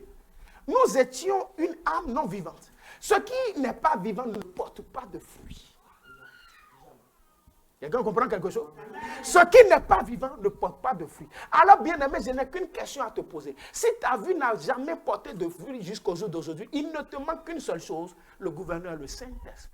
nous étions une âme non vivante. Ce qui n'est pas vivant ne porte pas de fruits. Quelqu'un comprend quelque chose? Ce qui n'est pas vivant ne porte pas de fruits. Alors, bien-aimé, je n'ai qu'une question à te poser. Si ta vie n'a jamais porté de fruits jusqu'au jour d'aujourd'hui, il ne te manque qu'une seule chose, le gouverneur, le Saint-Esprit.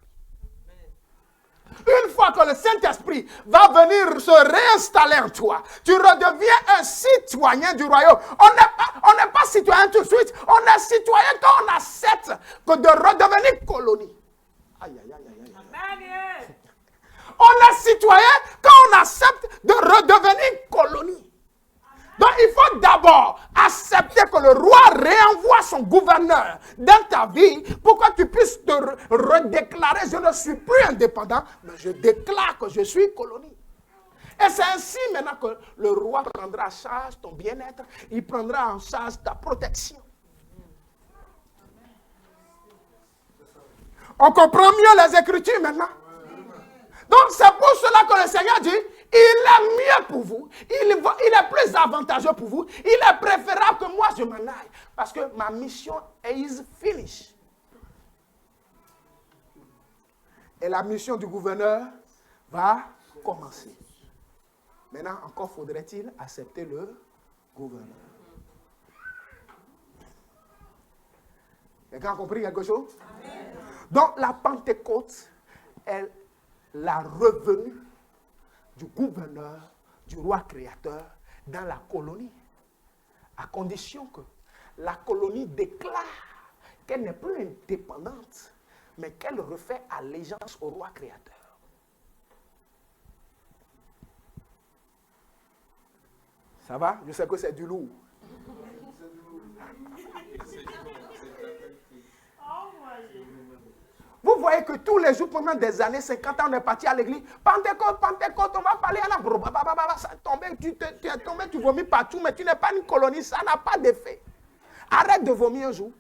Une fois que le Saint-Esprit va venir se réinstaller en toi, tu redeviens un citoyen du royaume. On n'est pas citoyen tout de suite, on est citoyen quand on accepte de redevenir colonie. Aïe. On est citoyen quand on accepte de redevenir colonie. Donc il faut d'abord accepter que le roi réenvoie son gouverneur dans ta vie pour que tu puisses te redéclarer. Je ne suis plus indépendant, mais je déclare que je suis colonie. Et c'est ainsi maintenant que le roi prendra en charge ton bien-être, il prendra en charge ta protection. On comprend mieux les Écritures maintenant. Donc c'est pour cela que le Seigneur dit, il est mieux pour vous, il est plus avantageux pour vous, il est préférable que moi je m'en aille. Parce que ma mission is finished. Et la mission du gouverneur va commencer. Maintenant, encore faudrait-il accepter le gouverneur. Quelqu'un a compris quelque chose? Amen. Donc la Pentecôte est la revenue du gouverneur, du roi créateur dans la colonie. À condition que la colonie déclare qu'elle n'est plus indépendante, mais qu'elle refait allégeance au roi créateur. Ça va? Je sais que c'est du lourd. Vous voyez que tous les jours, pendant des années 50 ans, on est parti à l'église. Pentecôte, on va parler à la... Ça tombe, tu es tombé, tu vomis partout, mais tu n'es pas une colonie, ça n'a pas d'effet. Arrête de vomir un jour.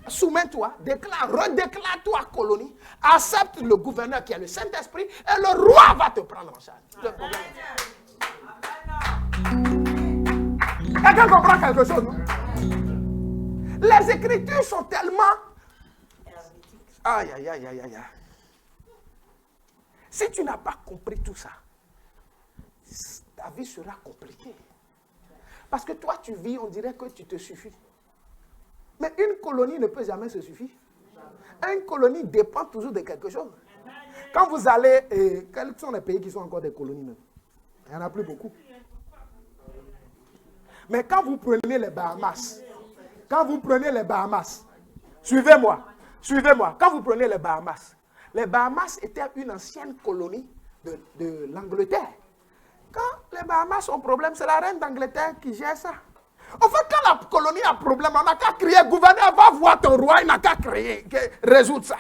Soumets-toi, redéclare-toi colonie. Accepte le gouverneur qui est le Saint-Esprit et le roi va te prendre en charge. Le problème. Quelqu'un comprend quelque chose, non? Les Écritures sont tellement... Aïe, aïe, aïe, aïe, aïe. Si tu n'as pas compris tout ça, ta vie sera compliquée. Parce que toi, tu vis, on dirait que tu te suffis. Mais une colonie ne peut jamais se suffire. Une colonie dépend toujours de quelque chose. Quand vous allez... quels sont les pays qui sont encore des colonies même? Il n'y en a plus beaucoup. Mais quand vous prenez les Bahamas, suivez-moi, quand vous prenez les Bahamas étaient une ancienne colonie de l'Angleterre. Quand les Bahamas ont problème, c'est la reine d'Angleterre qui gère ça. En fait, quand la colonie a problème, on n'a qu'à crier, gouverneur, va voir ton roi, il n'a qu'à crier, résoudre ça.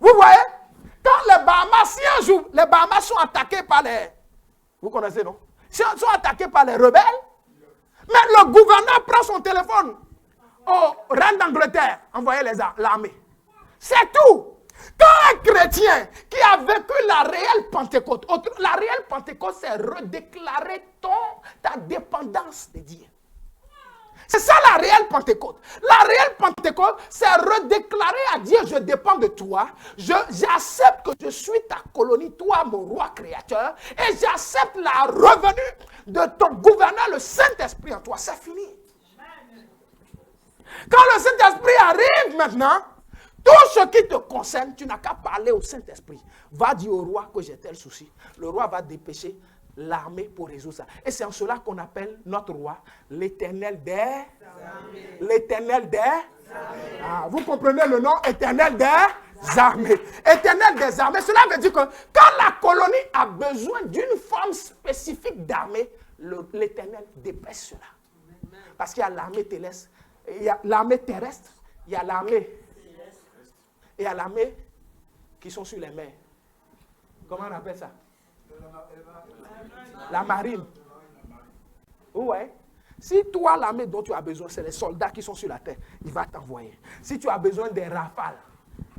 Vous voyez? Quand les Bahamas, si un jour, les Bahamas sont attaqués par les... Vous connaissez, non? Si ils sont attaqués par les rebelles, mais le gouverneur prend son téléphone au reine d'Angleterre, envoyez l'armée. C'est tout. Quand un chrétien qui a vécu la réelle Pentecôte, la réelle Pentecôte, c'est redéclarer ta dépendance de Dieu. C'est ça la réelle Pentecôte. La réelle Pentecôte, c'est redéclarer à Dieu, je dépends de toi, j'accepte que je suis ta colonie, toi mon roi créateur, et j'accepte la revenue de ton gouverneur, le Saint-Esprit en toi. C'est fini. Quand le Saint-Esprit arrive maintenant, tout ce qui te concerne, tu n'as qu'à parler au Saint-Esprit. Va dire au roi que j'ai tel souci. Le roi va dépêcher l'armée pour résoudre ça. Et c'est en cela qu'on appelle notre roi l'Éternel des armées. L'Éternel des armées. Ah, vous comprenez le nom Éternel des armées. Éternel des armées. Cela veut dire que quand la colonie a besoin d'une forme spécifique d'armée, l'Éternel dépêche cela. Parce qu'il y a l'armée terrestre, il y a l'armée terrestre, il y a l'armée et il y a l'armée qui sont sur les mers. Comment on appelle ça? La marine. Ouais. Si toi, l'armée dont tu as besoin, c'est les soldats qui sont sur la terre, il va t'envoyer. Si tu as besoin des rafales,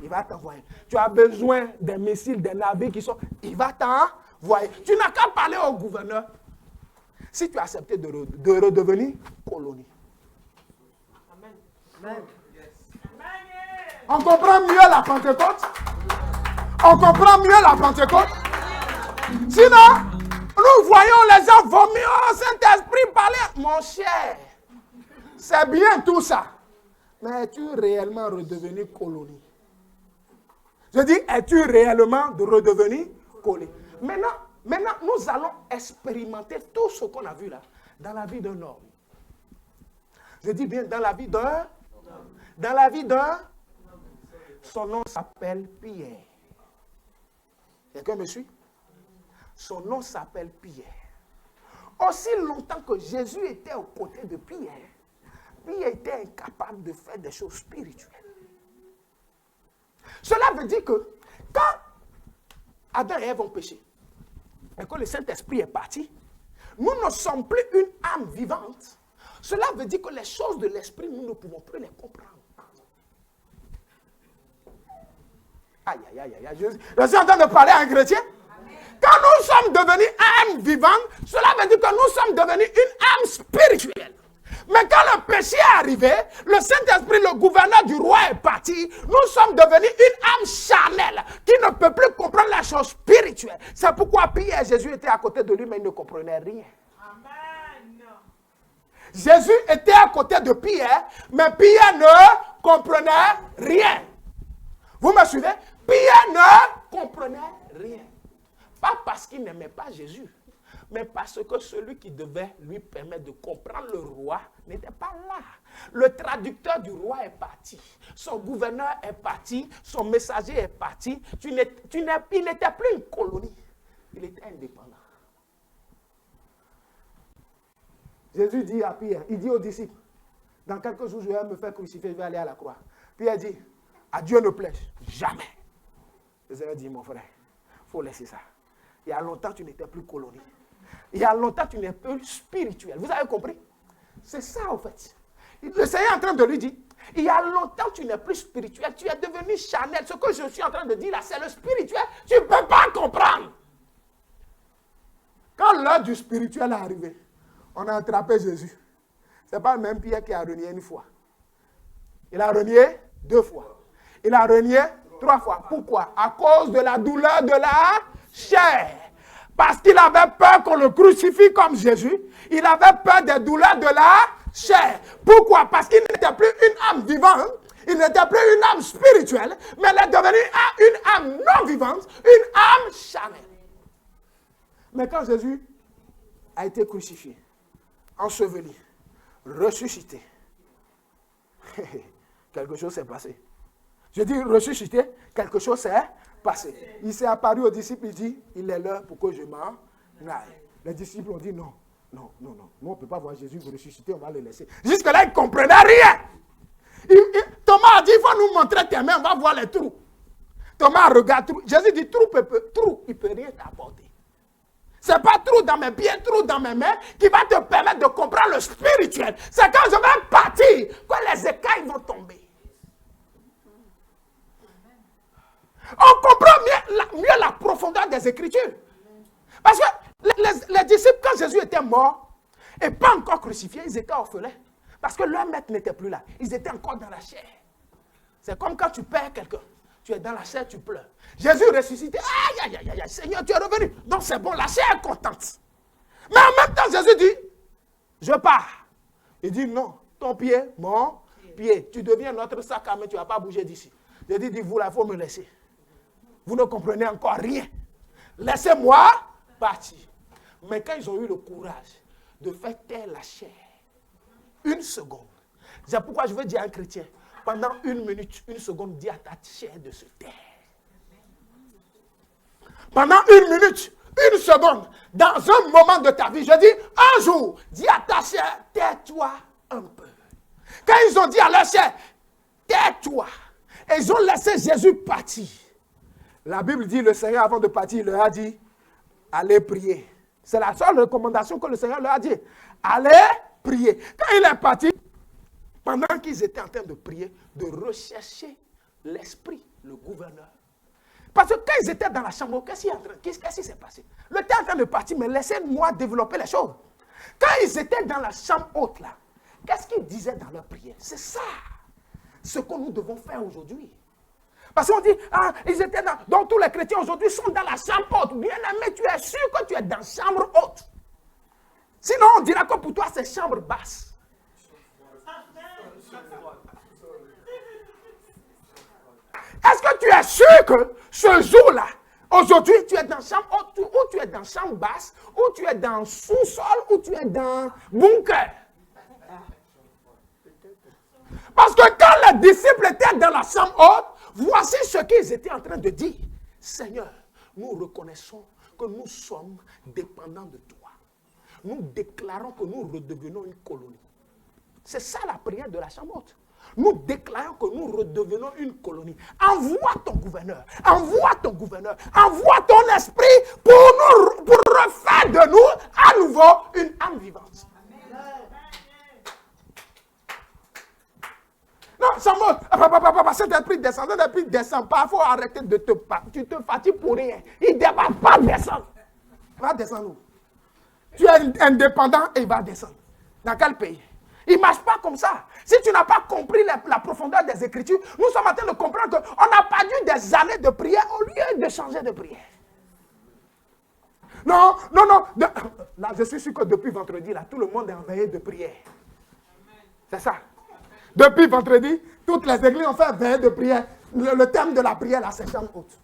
il va t'envoyer. Tu as besoin des missiles, des navires qui sont, il va t'envoyer. Tu n'as qu'à parler au gouverneur. Si tu as accepté de redevenir colonie. Amen. On comprend mieux la Pentecôte? On comprend mieux la Pentecôte? Sinon, nous voyons les gens vomir, oh Saint-Esprit, parler. Mon cher, c'est bien tout ça. Mais es-tu réellement redevenu colonie? Je dis, es-tu réellement redevenu colonie? Maintenant, nous allons expérimenter tout ce qu'on a vu là, dans la vie d'un homme. Je dis bien, dans la vie d'un. Dans la vie d'un. Son nom s'appelle Pierre. Quelqu'un me suit? Son nom s'appelle Pierre. Aussi longtemps que Jésus était aux côtés de Pierre, Pierre était incapable de faire des choses spirituelles. Cela veut dire que quand Adam et Ève ont péché, et que le Saint-Esprit est parti, nous ne sommes plus une âme vivante. Cela veut dire que les choses de l'Esprit, nous ne pouvons plus les comprendre. Aïe, aïe, aïe, aïe. Je suis en train de parler à un chrétien. Quand nous sommes devenus âmes vivantes, cela veut dire que nous sommes devenus une âme spirituelle. Mais quand le péché est arrivé, le Saint-Esprit, le gouverneur du roi est parti, nous sommes devenus une âme charnelle qui ne peut plus comprendre la chose spirituelle. C'est pourquoi Pierre, Jésus était à côté de lui, mais il ne comprenait rien. Amen. Jésus était à côté de Pierre, mais Pierre ne comprenait rien. Vous me suivez? Pierre ne comprenait rien. Pas parce qu'il n'aimait pas Jésus, mais parce que celui qui devait lui permettre de comprendre le roi n'était pas là. Le traducteur du roi est parti. Son gouverneur est parti. Son messager est parti. Il n'était plus une colonie. Il était indépendant. Jésus dit à Pierre, il dit aux disciples, dans quelques jours, je vais me faire crucifier, je vais aller à la croix. Pierre dit, à Dieu ne plaise, jamais. Le Seigneur dit, mon frère, il faut laisser ça. Il y a longtemps, tu n'étais plus colonie. Il y a longtemps, tu n'es plus spirituel. Vous avez compris? C'est ça, en fait. Le Seigneur est en train de lui dire, il y a longtemps, tu n'es plus spirituel. Tu es devenu charnel. Ce que je suis en train de dire là, c'est le spirituel. Tu ne peux pas comprendre. Quand l'heure du spirituel est arrivée, on a attrapé Jésus. Ce n'est pas le même Pierre qui a renié une fois. Il a renié 2 fois. Il a renié 3 fois. Pourquoi? À cause de la douleur de la chair. Parce qu'il avait peur qu'on le crucifie comme Jésus. Il avait peur des douleurs de la chair. Pourquoi? Parce qu'il n'était plus une âme vivante. Il n'était plus une âme spirituelle. Mais il est devenu une âme non vivante. Une âme charnelle. Mais quand Jésus a été crucifié, enseveli, ressuscité, quelque chose s'est passé. Je dis ressuscité, quelque chose s'est passé. Il s'est apparu aux disciples, il dit, il est l'heure pour que je m'en aille. Les disciples ont dit non. Nous on ne peut pas voir Jésus ressuscité, on va le laisser. Jusque-là, ils ne comprenaient rien. Thomas a dit, il faut nous montrer tes mains, on va voir les trous. Thomas regarde trous. Jésus dit, trou, il ne peut rien t'apporter. Ce n'est pas trou dans mes pieds, trou dans mes mains qui va te permettre de comprendre le spirituel. C'est quand je vais partir que les écailles vont tomber. On comprend mieux la profondeur des Écritures. Parce que les disciples, quand Jésus était mort et pas encore crucifié, ils étaient orphelins. Parce que leur maître n'était plus là. Ils étaient encore dans la chair. C'est comme quand tu perds quelqu'un. Tu es dans la chair, tu pleures. Jésus ressuscité. Aïe, Seigneur, tu es revenu. Donc c'est bon, la chair est contente. Mais en même temps, Jésus dit, je pars. Il dit, non, ton pied, mon pied. Tu deviens notre sac à main, tu ne vas pas bouger d'ici. Jésus dit, vous là, il faut me laisser. Vous ne comprenez encore rien. Laissez-moi partir. Mais quand ils ont eu le courage de faire taire la chair, 1 seconde. C'est pourquoi je veux dire à un chrétien, pendant 1 minute, 1 seconde, dis à ta chair de se taire. Pendant 1 minute, 1 seconde, dans un moment de ta vie, je dis, un jour, dis à ta chair, tais-toi un peu. Quand ils ont dit à leur chair, tais-toi, et ils ont laissé Jésus partir. La Bible dit, le Seigneur, avant de partir, il leur a dit, allez prier. C'est la seule recommandation que le Seigneur leur a dit. Allez prier. Quand il est parti, pendant qu'ils étaient en train de prier, de rechercher l'esprit, le gouverneur. Parce que quand ils étaient dans la chambre, qu'est-ce qui s'est passé? Le temps est en train de partir, mais laissez-moi développer les choses. Quand ils étaient dans la chambre haute, là, qu'est-ce qu'ils disaient dans leur prière? C'est ça, ce que nous devons faire aujourd'hui. Parce qu'on dit, ils étaient dans... Donc tous les chrétiens aujourd'hui sont dans la chambre haute. Bien aimé, tu es sûr que tu es dans la chambre haute. Sinon, on dira que pour toi, c'est chambre basse. Est-ce que tu es sûr que ce jour-là, aujourd'hui, tu es dans chambre haute, ou tu es dans chambre basse, ou tu es dans sous-sol, ou tu es dans bunker? Parce que quand les disciples étaient dans la chambre haute, voici ce qu'ils étaient en train de dire. Seigneur, nous reconnaissons que nous sommes dépendants de toi. Nous déclarons que nous redevenons une colonie. C'est ça la prière de la chambre haute. Nous déclarons que nous redevenons une colonie. Envoie ton gouverneur, envoie ton esprit pour refaire de nous à nouveau une âme vivante. Non, Samuel, cet esprit descend pas, il faut arrêter de te battre. Tu te fatigues pour rien. Il ne va pas descendre. Il va descendre où? Tu es indépendant et il va descendre. Dans quel pays? Il ne marche pas comme ça. Si tu n'as pas compris la profondeur des Écritures, nous sommes en train de comprendre qu'on n'a pas dû des années de prière au lieu de changer de prière. Non. Là, je suis sûr que depuis vendredi, là, tout le monde est en veillée de prière. C'est ça. Depuis vendredi, toutes les églises ont fait veillée de prière. Le thème de la prière, là, c'est chambre haute.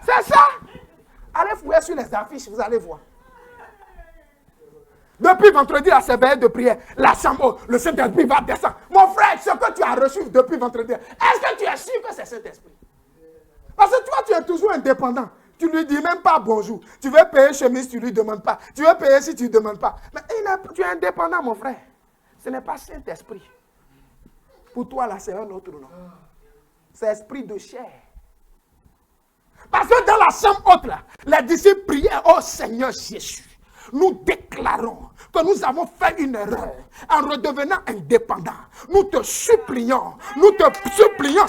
C'est ça. Allez fouiller sur les affiches, vous allez voir. Depuis vendredi, là, c'est veillée de prière. La chambre haute, le Saint-Esprit va descendre. Mon frère, ce que tu as reçu depuis vendredi, est-ce que tu es sûr que c'est Saint-Esprit? Parce que toi, tu es toujours indépendant. Tu ne lui dis même pas bonjour. Tu veux payer chemise, tu ne lui demandes pas. Tu veux payer si tu ne demandes pas. Mais tu es indépendant, mon frère. Ce n'est pas Saint-Esprit. Pour toi, là, c'est un autre nom. C'est esprit de chair. Parce que dans la chambre haute, là, les disciples priaient, oh Seigneur Jésus, nous déclarons que nous avons fait une erreur en redevenant indépendants. Nous te supplions,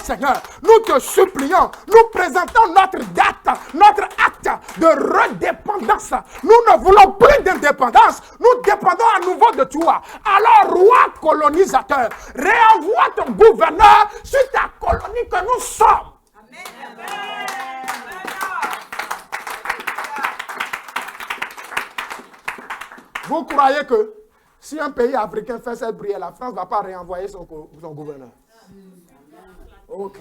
Seigneur, nous te supplions, nous présentons notre date, notre acte de redépendance. Nous ne voulons plus d'indépendance, nous dépendons à nouveau de toi. Alors, roi colonisateur, réenvoie ton gouverneur sur ta colonie que nous sommes. Amen. Vous croyez que si un pays africain fait cette prière, la France ne va pas réenvoyer son gouverneur? Ok.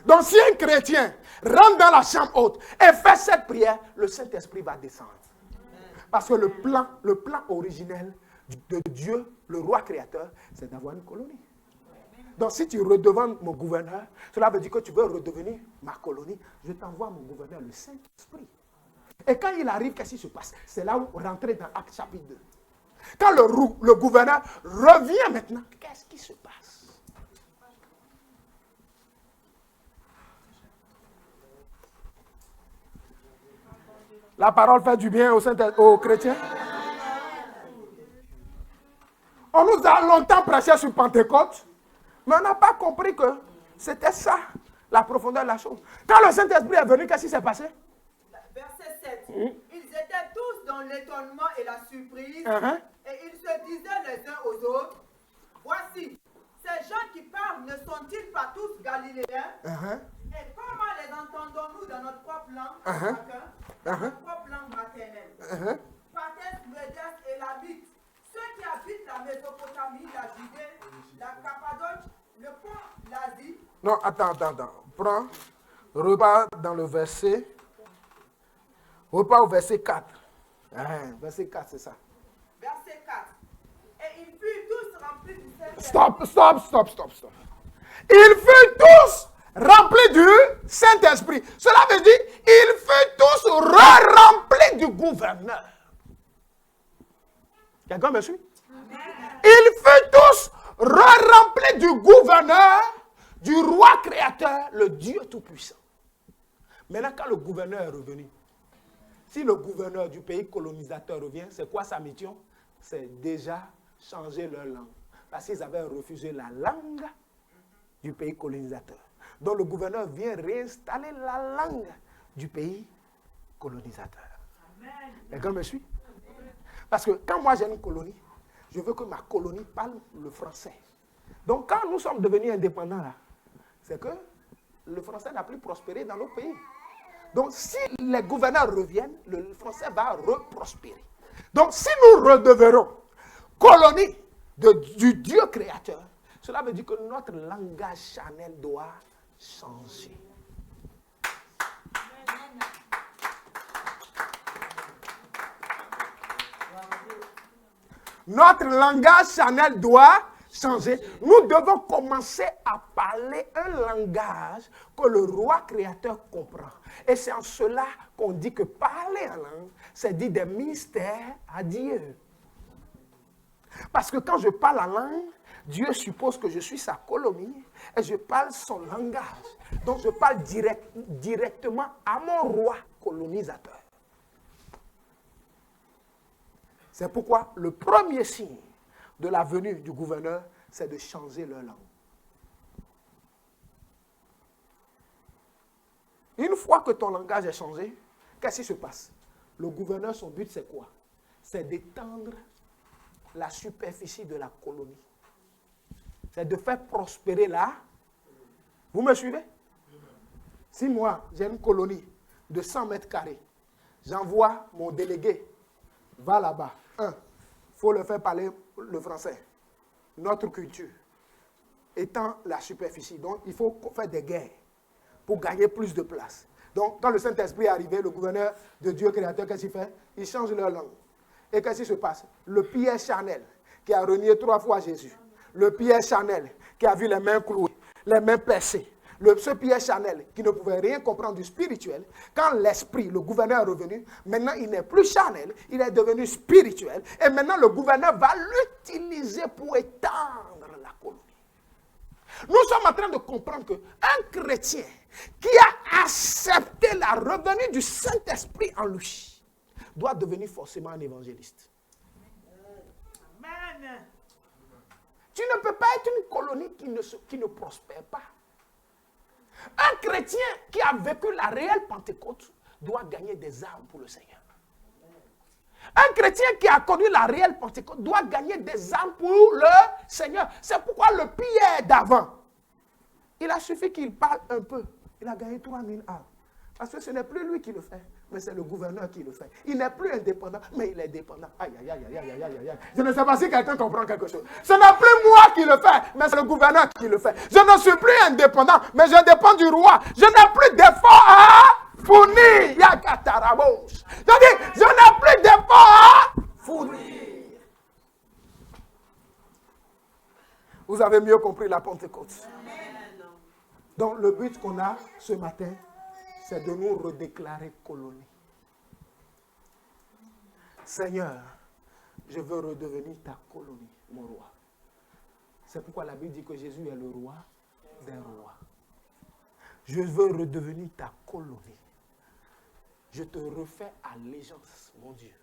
Donc si un chrétien rentre dans la chambre haute et fait cette prière, le Saint-Esprit va descendre. Parce que le plan originel de Dieu, le roi créateur, c'est d'avoir une colonie. Donc si tu redeviens mon gouverneur, cela veut dire que tu veux redevenir ma colonie. Je t'envoie mon gouverneur, le Saint-Esprit. Et quand il arrive, qu'est-ce qui se passe? C'est là où rentrer dans Acte chapitre 2. Quand le gouverneur revient maintenant, qu'est-ce qui se passe? La parole fait du bien aux chrétiens. On nous a longtemps prêché sur Pentecôte, mais on n'a pas compris que c'était ça, la profondeur de la chose. Quand le Saint-Esprit est venu, qu'est-ce qui s'est passé? Verset 7. Ils étaient tous dans l'étonnement et la surprise, et ils se disaient les uns aux autres, voici, ces gens qui parlent ne sont-ils pas tous galiléens? Et comment les entendons-nous dans notre propre langue, chacun, dans notre propre langue maternelle? Parthes, Médias et Lamite, ceux qui habitent la Mésopotamie, la Judée, la Cappadoce, le pont, l'Asie. Non, attends. Prends, repars dans le verset. Repars au verset 4. Verset 4, c'est ça. Verset 4. Et ils furent tous remplis du Saint-Esprit. Stop. Ils furent tous remplis du Saint-Esprit. Cela veut dire, ils furent tous remplis du gouverneur. Quelqu'un me suit? Ils furent tous remplis du gouverneur, du roi créateur, le Dieu Tout-Puissant. Maintenant, quand le gouverneur est revenu, si le gouverneur du pays colonisateur revient, c'est quoi sa mission? C'est déjà changer leur langue. Parce qu'ils avaient refusé la langue du pays colonisateur. Donc le gouverneur vient réinstaller la langue du pays colonisateur. Quelqu'un me suit? Parce que quand moi j'ai une colonie, je veux que ma colonie parle le français. Donc quand nous sommes devenus indépendants là, c'est que le français n'a plus prospéré dans nos pays. Donc si les gouverneurs reviennent, le français va reprospérer. Donc si nous redevenons colonie du Dieu créateur, cela veut dire que notre langage charnel doit changer. Notre langage charnel doit changer. Nous devons commencer à parler un langage que le roi créateur comprend. Et c'est en cela qu'on dit que parler en langue, c'est dire des mystères à Dieu. Parce que quand je parle en langue, Dieu suppose que je suis sa colonie et je parle son langage. Donc je parle directement à mon roi colonisateur. C'est pourquoi le premier signe de la venue du gouverneur, c'est de changer leur langue. Une fois que ton langage est changé, qu'est-ce qui se passe? Le gouverneur, son but, c'est quoi? C'est d'étendre la superficie de la colonie. C'est de faire prospérer là. Vous me suivez? Si moi, j'ai une colonie de 100 mètres carrés, j'envoie mon délégué, va là-bas. Il faut le faire parler le français. Notre culture étant la superficie. Donc, il faut faire des guerres pour gagner plus de place. Donc, quand le Saint-Esprit est arrivé, le gouverneur de Dieu créateur, qu'est-ce qu'il fait? Il change leur langue. Et qu'est-ce qui se passe? Le Pierre Chanel, qui a renié 3 fois Jésus. Le Pierre Chanel, qui a vu les mains clouées, les mains percées. Ce Pierre Chanel, qui ne pouvait rien comprendre du spirituel, quand l'esprit, le gouverneur est revenu, maintenant il n'est plus Chanel, il est devenu spirituel. Et maintenant le gouverneur va l'utiliser pour étendre la colonie. Nous sommes en train de comprendre qu'un chrétien qui a accepté la revenue du Saint-Esprit en lui doit devenir forcément un évangéliste. Amen. Tu ne peux pas être une colonie qui ne prospère pas. Un chrétien qui a vécu la réelle Pentecôte doit gagner des âmes pour le Seigneur. Un chrétien qui a connu la réelle Pentecôte doit gagner des âmes pour le Seigneur. C'est pourquoi le Pierre d'avant, il a suffi qu'il parle un peu. Il a gagné 3000 âmes. Parce que ce n'est plus lui qui le fait, mais c'est le gouverneur qui le fait. Il n'est plus indépendant, mais il est dépendant. Aïe, aïe, aïe, aïe, aïe, aïe, aïe. Je ne sais pas si quelqu'un comprend quelque chose. Ce n'est plus moi qui le fais, mais c'est le gouverneur qui le fait. Je ne suis plus indépendant, mais je dépends du roi. Je n'ai plus d'efforts à fournir. Yakatarabos. Je n'ai plus d'efforts à fournir. Vous avez mieux compris la Pentecôte. Donc le but qu'on a ce matin, c'est de nous redéclarer colonie. Seigneur, je veux redevenir ta colonie, mon roi. C'est pourquoi la Bible dit que Jésus est le roi des rois. Je veux redevenir ta colonie. Je te refais allégeance, mon Dieu.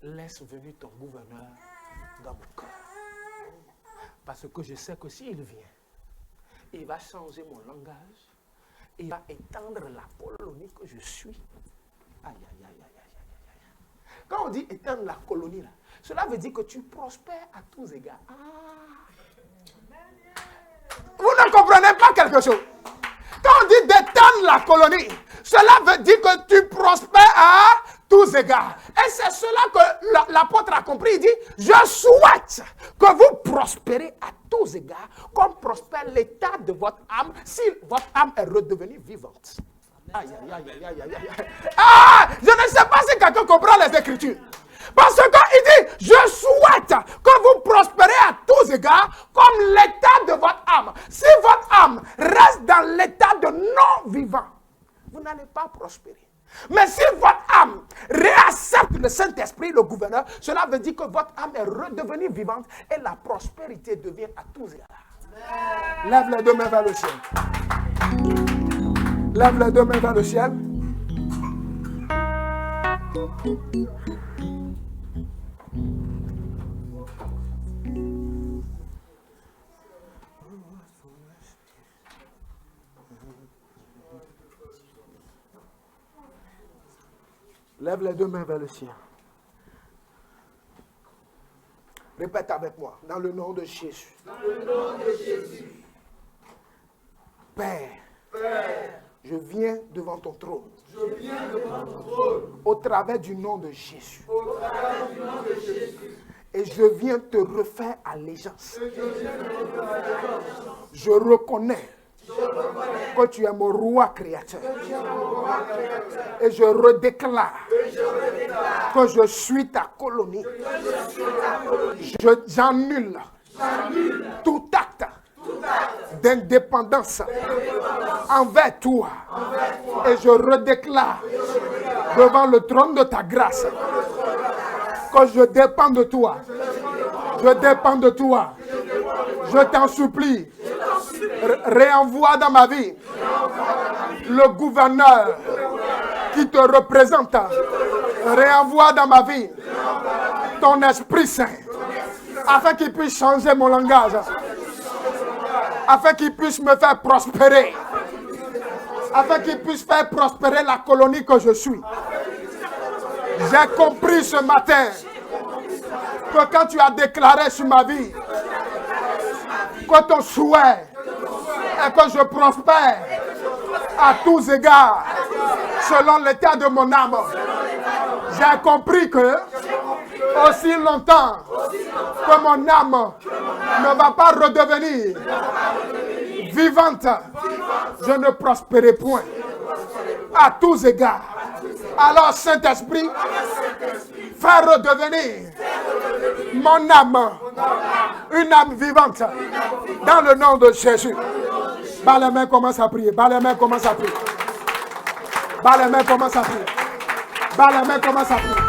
Laisse venir ton gouverneur dans mon cœur. Parce que je sais que s'il vient, il va changer mon langage. Il va étendre la colonie que je suis. Aïe, aïe, aïe, aïe, aïe, aïe. Quand on dit étendre la colonie, là, cela veut dire que tu prospères à tous égards. Ah. Vous ne comprenez pas quelque chose. Quand on dit d'étendre la colonie, cela veut dire que tu prospères à tous égards. Et c'est cela que l'apôtre a compris. Il dit, je souhaite que vous prospérez à tous égards, comme prospère l'état de votre âme, si votre âme est redevenue vivante. Aïe, aïe, aïe, aïe, aïe, aïe. Ah, je ne sais pas si quelqu'un comprend les Écritures. Parce qu'il dit, je souhaite que vous prospérez à tous égards, comme l'état de votre âme. Si votre âme reste dans l'état de non-vivant, vous n'allez pas prospérer. Mais si votre âme réaccepte le Saint-Esprit, le gouverneur, cela veut dire que votre âme est redevenue vivante et la prospérité devient à tous égards. Lève les deux mains vers le ciel. Lève les deux mains vers le ciel. Lève les deux mains vers le ciel. Répète avec moi. Dans le nom de Jésus. Dans le nom de Jésus. Père. Père. Je viens devant ton trône. Je viens devant ton trône. Au travers du nom de Jésus. Au travers du nom de Jésus. Et je viens te refaire allégeance. Je reconnais que tu es mon roi créateur. Et je redéclare que je suis ta colonie. J'annule tout acte d'indépendance envers toi. Et je redéclare devant le trône de ta grâce que je dépends de toi. Je dépends de toi. Je t'en supplie. Réenvoie dans ma vie le gouverneur qui te représente. Réenvoie dans ma vie ton Esprit Saint afin qu'il puisse changer mon langage, afin qu'il puisse me faire prospérer, afin qu'il puisse faire prospérer la colonie que je suis. J'ai compris ce matin que quand tu as déclaré sur ma vie que ton souhait est que je prospère à tous égards selon l'état de mon âme, j'ai compris que aussi longtemps que mon âme ne va pas redevenir vivante, je ne prospérerai point à tous égards. Alors Saint-Esprit, fais redevenir mon âme une âme vivante dans le nom de Jésus. Bas les mains, commence à prier. Bas les mains, commence à prier. Bas les mains, commence à prier. Bas les mains, commence à prier.